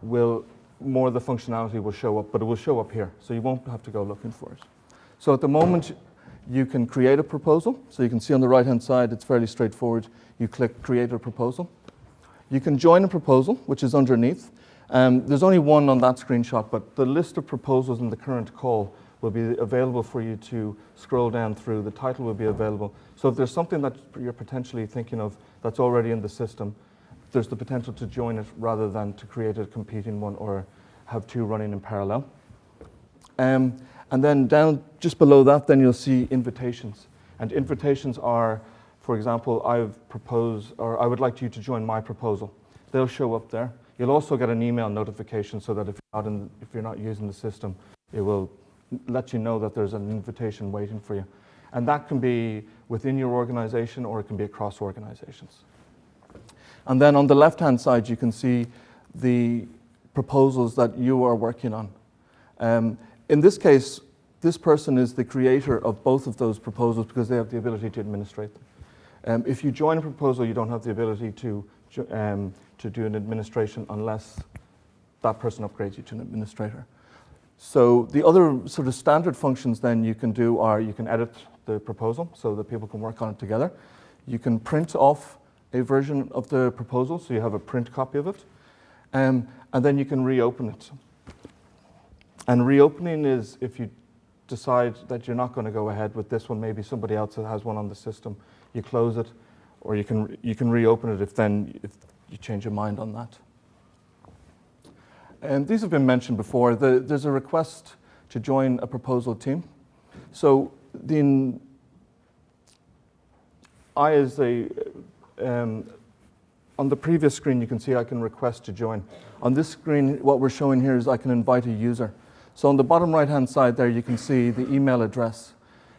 more of the functionality will show up, but it will show up here, so you won't have to go looking for it. So at the moment, you can create a proposal. So you can see on the right-hand side, it's fairly straightforward. You click Create a Proposal. You can join a proposal, which is underneath. There's only one on that screenshot, but the list of proposals in the current call will be available for you to scroll down through. The title will be available. So if there's something that you're potentially thinking of that's already in the system, there's the potential to join it rather than to create a competing one or have two running in parallel. And then down just below that, then you'll see invitations. And invitations are, for example, I've proposed, or I would like you to join my proposal. They'll show up there. You'll also get an email notification so that if you're not using the system, it will let you know that there's an invitation waiting for you. And that can be within your organization or it can be across organizations. And then on the left-hand side, you can see the proposals that you are working on. In this case, this person is the creator of both of those proposals because they have the ability to administrate them. If you join a proposal, you don't have the ability to do an administration unless that person upgrades you to an administrator. So the other sort of standard functions then you can do are you can edit the proposal so that people can work on it together. You can print off a version of the proposal so you have a print copy of it. And then you can reopen it. And reopening is if you decide that you're not going to go ahead with this one, maybe somebody else has one on the system, you close it, or you can reopen it if you change your mind on that. And these have been mentioned before. There's a request to join a proposal team. So on the previous screen, you can see I can request to join. On this screen, what we're showing here is I can invite a user. So on the bottom right-hand side there, you can see the email address.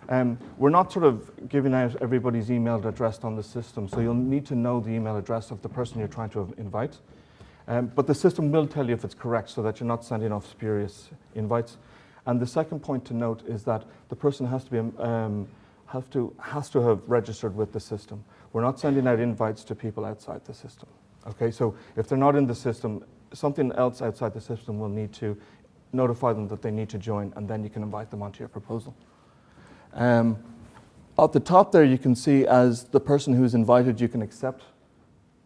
We're not sort of giving out everybody's email address on the system, so you'll need to know the email address of the person you're trying to invite. But the system will tell you if it's correct so that you're not sending off spurious invites. And the second point to note is that the person has to have registered with the system. We're not sending out invites to people outside the system. Okay, so if they're not in the system, something else outside the system will need to notify them that they need to join, and then you can invite them onto your proposal. At the top there, you can see as the person who's invited, you can accept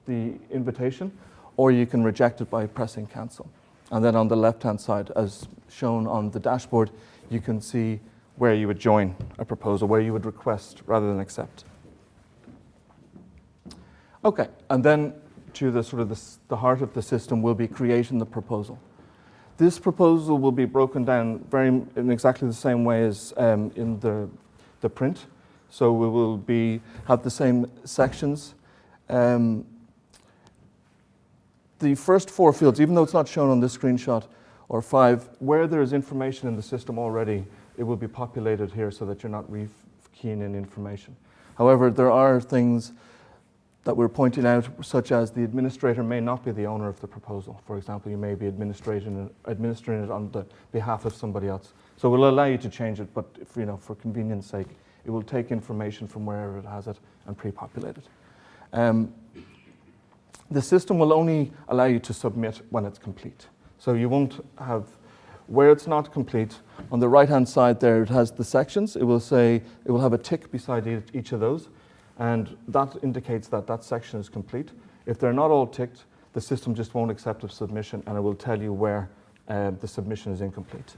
the invitation, or you can reject it by pressing cancel. And then on the left-hand side, as shown on the dashboard, you can see where you would join a proposal, where you would request rather than accept. Okay, and then to the heart of the system will be creating the proposal. This proposal will be broken down in exactly the same way as in the print. So we will have the same sections. The first 4 fields, even though it's not shown on this screenshot, or 5, where there is information in the system already, it will be populated here so that you're not keying in information. However, there are things that we're pointing out, such as the administrator may not be the owner of the proposal. For example, you may be administering it on the behalf of somebody else. So we'll allow you to change it, but for convenience sake, it will take information from wherever it has it and pre-populate it. The system will only allow you to submit when it's complete. So you won't have, where it's not complete, on the right-hand side there, it has the sections. It will have a tick beside each of those, and that indicates that that section is complete. If they're not all ticked, the system just won't accept a submission, and it will tell you where the submission is incomplete.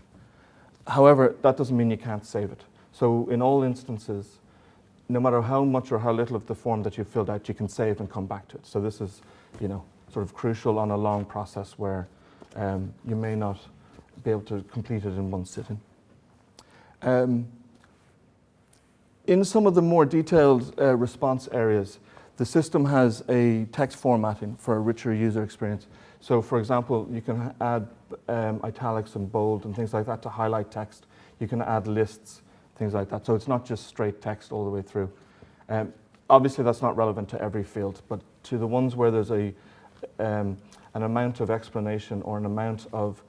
However, that doesn't mean you can't save it. So in all instances, no matter how much or how little of the form that you've filled out, you can save and come back to it. So this is, sort of crucial on a long process where you may not be able to complete it in one sitting. In some of the more detailed response areas, the system has a text formatting for a richer user experience. So for example, you can add italics and bold and things like that to highlight text. You can add lists, things like that. So it's not just straight text all the way through. Obviously that's not relevant to every field, but to the ones where there's an amount of explanation or an amount of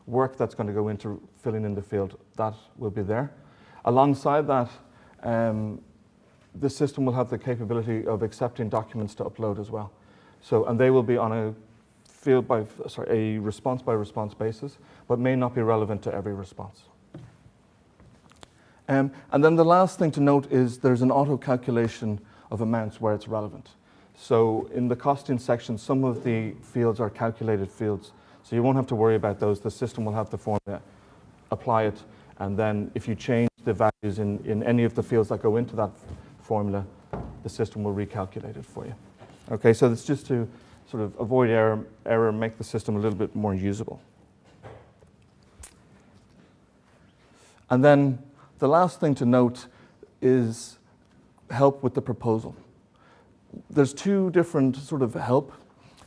work that's going to go into filling in the field, that will be there. Alongside that, the system will have the capability of accepting documents to upload as well. So, and they will be on a response by response basis, but may not be relevant to every response. And then the last thing to note is there's an auto calculation of amounts where it's relevant. So in the costing section, some of the fields are calculated fields. So you won't have to worry about those. The system will have the formula, apply it, And then if you change the values in any of the fields that go into that formula, the system will recalculate it for you. Okay, so it's just to sort of avoid error, make the system a little bit more usable. And then the last thing to note is help with the proposal. There's two different sort of help.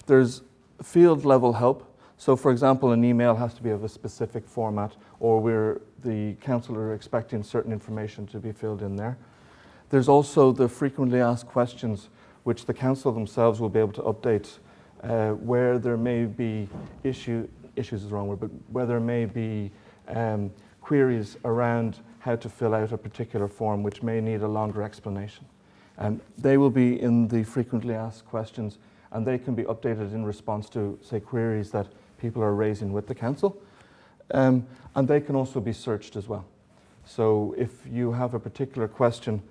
There's field level help. So for example, an email has to be of a specific format, or where the councillor are expecting certain information to be filled in there. There's also the frequently asked questions, which the council themselves will be able to update where there may be issues is the wrong word, but where there may be queries around how to fill out a particular form which may need a longer explanation. They will be in the frequently asked questions, and they can be updated in response to, say, queries that people are raising with the council. And they can also be searched as well. So if you have a particular question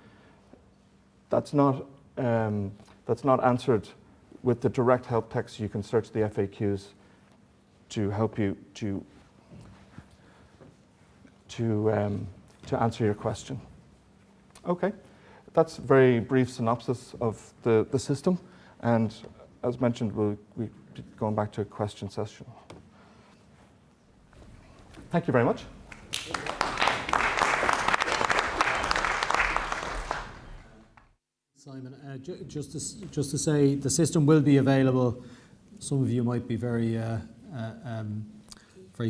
that's not answered with the direct help text, you can search the FAQs to help you to answer your question. Okay, that's a very brief synopsis of the system, and as mentioned, we'll be going back to a question session. Thank you very much. Simon, just to say, the system will be available. Some of you might be very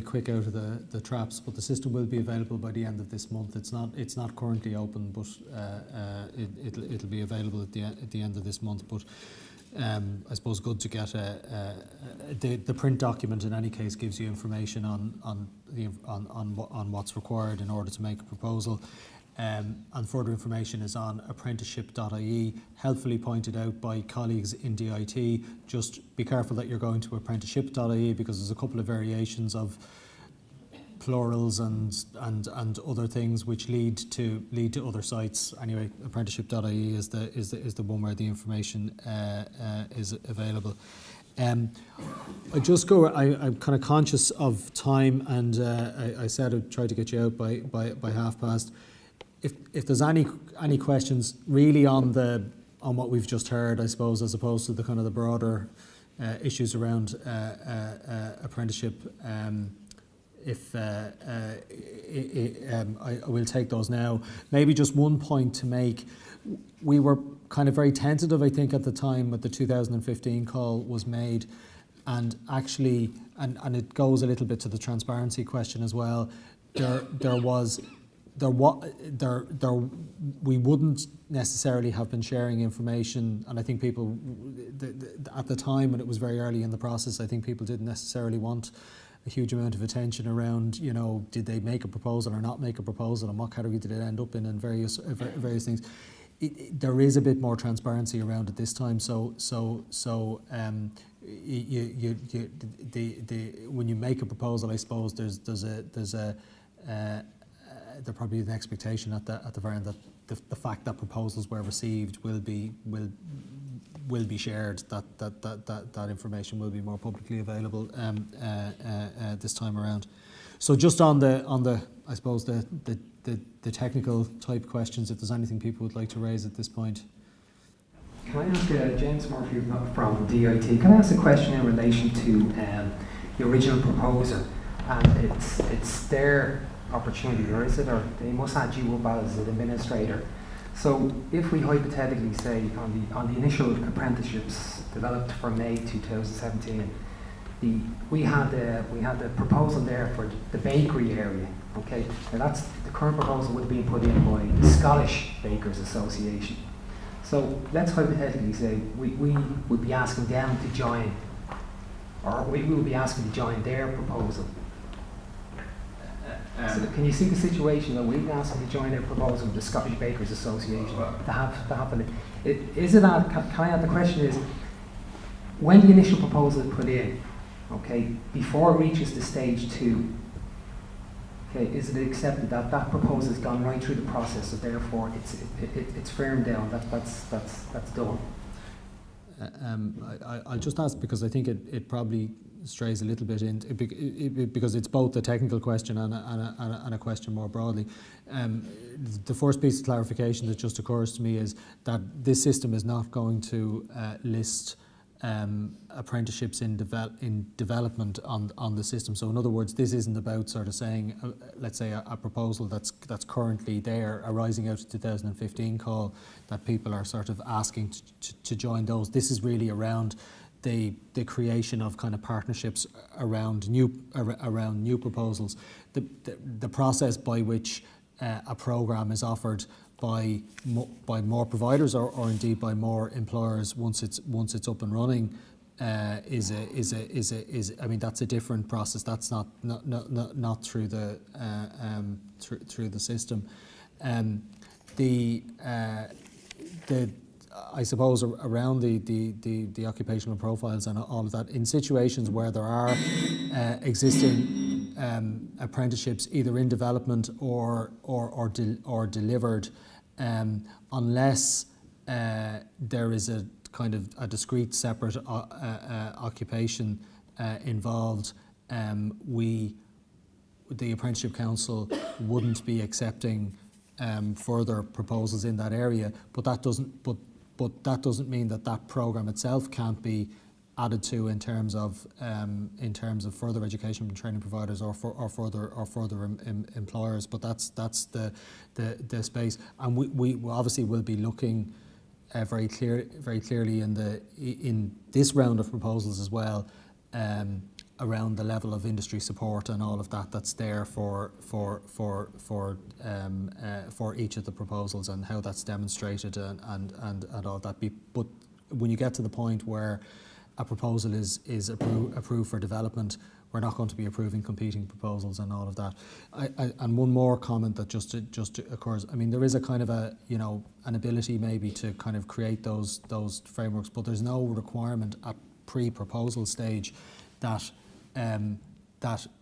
quick out of the traps, but the system will be available by the end of this month. It's not currently open, but it'll be available at the end of this month. But I suppose good to get the print document. In any case, gives you information on what's required in order to make a proposal. And further information is on apprenticeship.ie, helpfully pointed out by colleagues in DIT. Just be careful that you're going to apprenticeship.ie, because there's a couple of variations of plurals and other things which lead to other sites. Anyway, apprenticeship.ie is the one where the information is available. I'm kind of conscious of time, and I said I'd try to get you out by past. If there's any questions really on what we've just heard, I suppose, as opposed to the kind of the broader issues around apprenticeship, I will take those now. Maybe just one point to make. We were kind of very tentative, I think, at the time that the 2015 call was made, and actually, and it goes a little bit to the transparency question as well. We wouldn't necessarily have been sharing information, and I think people, at the time when it was very early in the process, I think people didn't necessarily want a huge amount of attention around, did they make a proposal or not make a proposal, and what category did it end up in, and various things. There is a bit more transparency around at this time, when you make a proposal, I suppose there probably is an expectation at the very end that the fact that proposals were received will be shared. That information will be more publicly available this time around. So just on the I suppose the technical type questions, if there's anything people would like to raise at this point. Can I ask James Murphy from DIT? Can I ask a question in relation to the original proposer, and it's their opportunity, or is it, or they must add you up as an administrator? So if we hypothetically say on the initial apprenticeships developed for May 2017, we had the proposal there for the bakery area. Okay, now that's the current proposal would be put in by the Scottish Bakers Association. So let's hypothetically say we would be asking them to join, or we will be asking to join their proposal. So can you see the situation that we've asked them to join their proposal with the Scottish Bakers Association to have is it at, can I add, the question is, when the initial proposal is put in, okay, before it reaches the stage 2, okay, is it accepted that that proposal has gone right through the process, so therefore it's firmed down, that's done? I'll just ask, because I think it probably strays a little bit into because it's both a technical question and a question more broadly. The first piece of clarification that just occurs to me is that this system is not going to list apprenticeships in development on the system. So in other words, this isn't about sort of saying, let's say a proposal that's currently there arising out of 2015 call that people are sort of asking to join those. This is really around the creation of kind of partnerships around new proposals. The process by which a programme is offered by more providers or indeed by more employers once it's up and running is I mean that's a different process. That's not through the through the system. I suppose around the occupational profiles and all of that, in situations where there are existing apprenticeships either in development or delivered, unless there is a kind of a discrete separate occupation involved, the Apprenticeship Council wouldn't be accepting further proposals in that area. But that doesn't mean that programme itself can't be added to in terms of further education and training providers or further employers. But that's the space, and we obviously will be looking very clearly in this round of proposals as well around the level of industry support and all of that's there for each of the proposals and how that's demonstrated and all that. But when you get to the point where a proposal is approved for development, we're not going to be approving competing proposals and all of that. And one more comment that just occurs. I mean, there is a kind of an ability maybe to kind of create those frameworks, but there's no requirement at pre-proposal stage that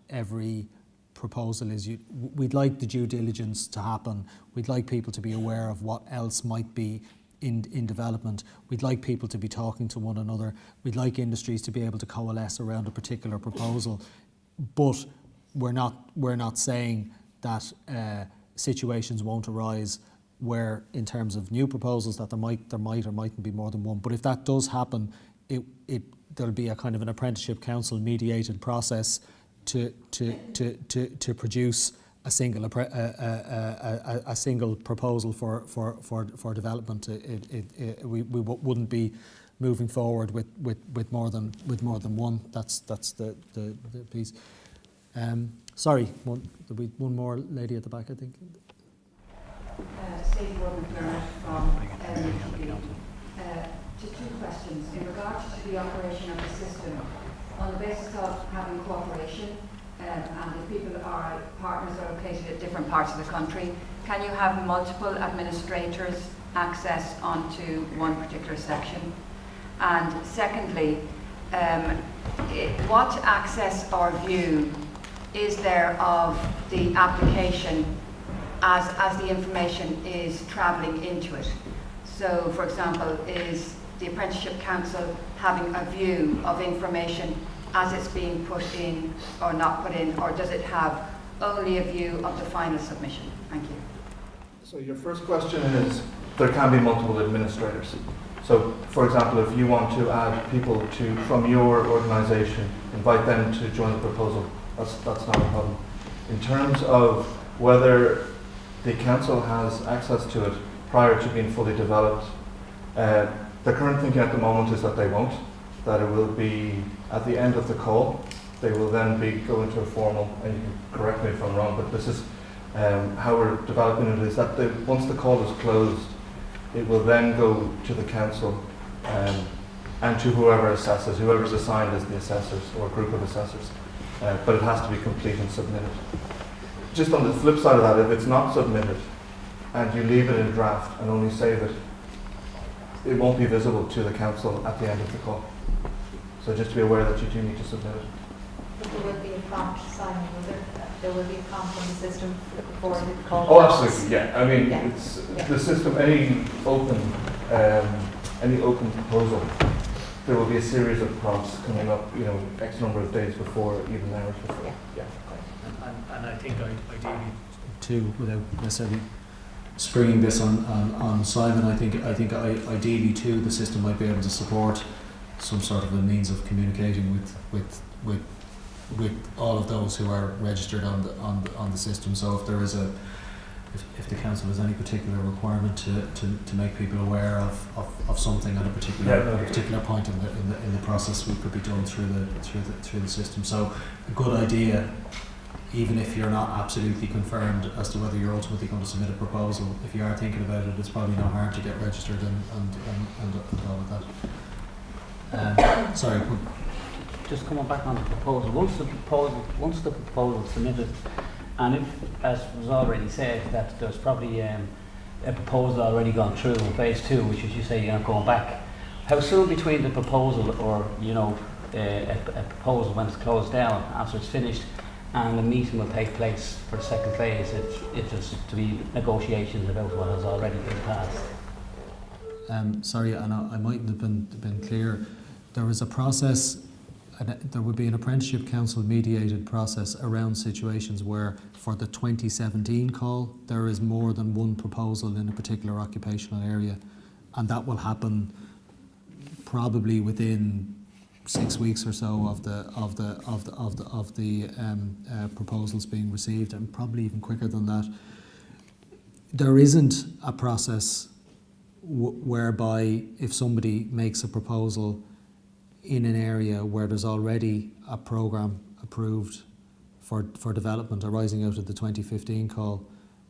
every proposal is. We'd like the due diligence to happen. We'd like people to be aware of what else might be in development. We'd like people to be talking to one another. We'd like industries to be able to coalesce around a particular proposal. But we're not saying that situations won't arise where, in terms of new proposals, that there might or mightn't be more than one. But if that does happen, there'll be a kind of an Apprenticeship Council mediated process to produce a single proposal for development. We wouldn't be moving forward with more than one. That's the piece. Sorry, there'll be one more lady at the back, I think. Sadie Gordon-McDermott from LUTB. Just two questions. In regards to the operation of the system, on the basis of having cooperation, and if people are partners are located at different parts of the country, can you have multiple administrators access onto one particular section? And secondly, what access or view is there of the application as the information is travelling into it? So, for example, is the Apprenticeship Council having a view of information as it's being put in or not put in, or does it have only a view of the final submission? Thank you. So your first question is, there can be multiple administrators. So, for example, if you want to add people from your organisation, invite them to join the proposal, that's not a problem. In terms of whether the council has access to it prior to being fully developed, the current thinking at the moment is that they won't, that it will be at the end of the call. They will then go into a formal, and you can correct me if I'm wrong, but this is how we're developing it, is that once the call is closed, it will then go to the council and to whoever's assigned as the assessors or group of assessors. But it has to be complete and submitted. Just on the flip side of that, if it's not submitted and you leave it in draft and only save it, it won't be visible to the council at the end of the call. So just to be aware that you do need to submit it. But there will be a prompt signing, will there? There will be a prompt on the system before the call. Oh, absolutely, yeah. I mean, it's the system. Any open proposal there will be a series of prompts coming up, X number of days before, even hours before. Yeah. And I think ideally too, without necessarily springing this on Simon, I think ideally too the system might be able to support some sort of a means of communicating with all of those who are registered on the system. So if there is if the council has any particular requirement to make people aware of something at a particular point in the process, we could be done through the system. So a good idea, even if you're not absolutely confirmed as to whether you're ultimately going to submit a proposal, if you are thinking about it, it's probably no harm to get registered and all of that. Sorry. Just coming back on the proposal. Once the proposal is submitted, and if, as was already said, that there's probably a proposal already gone through in phase 2, which is, you say, you're not going back. How soon between the proposal or a proposal when it's closed down after it's finished, and a meeting will take place for the second phase? It's just to be negotiations about what has already been passed. Sorry, and I mightn't have been clear. There is a process. There would be an Apprenticeship Council mediated process around situations where, for the 2017 call, there is more than one proposal in a particular occupational area, and that will happen probably within 6 weeks or so of the proposals being received, and probably even quicker than that. There isn't a process whereby if somebody makes a proposal in an area where there's already a programme approved for development arising out of the 2015 call,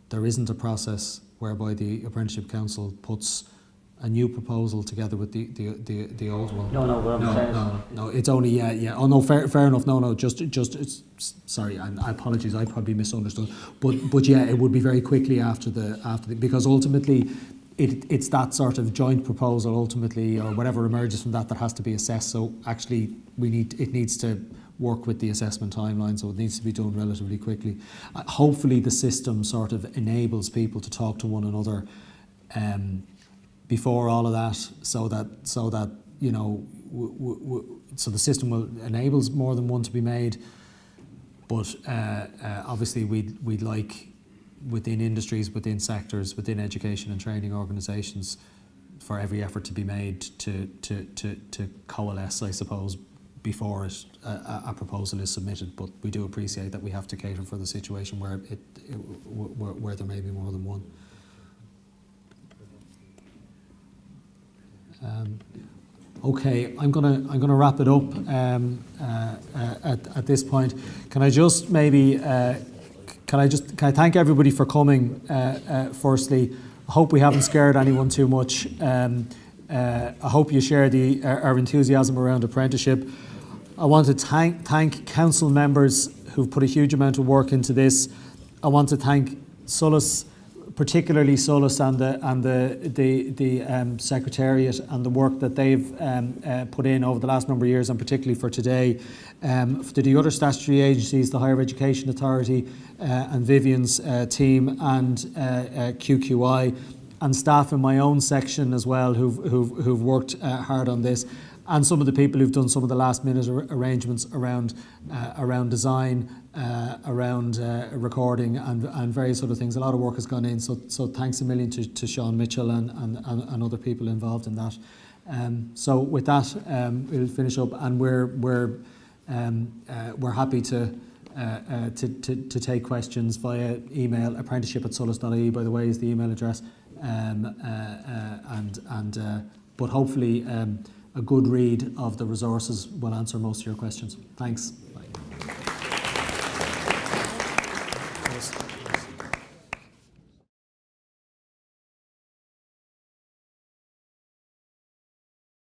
there isn't a process whereby the Apprenticeship Council puts a new proposal together with the old one. No, it's only, yeah. Oh no, fair enough. No, just it's, sorry, I apologies, I probably misunderstood. But yeah, it would be very quickly after the because ultimately it's that sort of joint proposal ultimately, or whatever emerges from that has to be assessed. So actually it needs to work with the assessment timeline, so it needs to be done relatively quickly. Hopefully the system sort of enables people to talk to one another before all of that, so that so the system will enables more than one to be made. But obviously we'd like, within industries, within sectors, within education and training organisations, for every effort to be made to coalesce, I suppose, before a proposal is submitted. But we do appreciate that we have to cater for the situation where where there may be more than one. Okay, I'm gonna wrap it up at this point. Can I just maybe can I thank everybody for coming? Firstly, I hope we haven't scared anyone too much. I hope you share our enthusiasm around apprenticeship. I want to thank council members who've put a huge amount of work into this. I want to thank Solus, particularly Solus and the Secretariat, and the work that they've put in over the last number of years, and particularly for today. To the other statutory agencies, the Higher Education Authority and Vivian's team, and QQI, and staff in my own section as well who've worked hard on this, and some of the people who've done some of the last minute arrangements around design, around recording and various other things. A lot of work has gone in, so thanks a million to Sean Mitchell and other people involved in that. So with that, we'll finish up, and we're happy to take questions via email. apprenticeship@solus.ie, by the way, is the email address. But hopefully a good read of the resources will answer most of your questions. Thanks. Bye.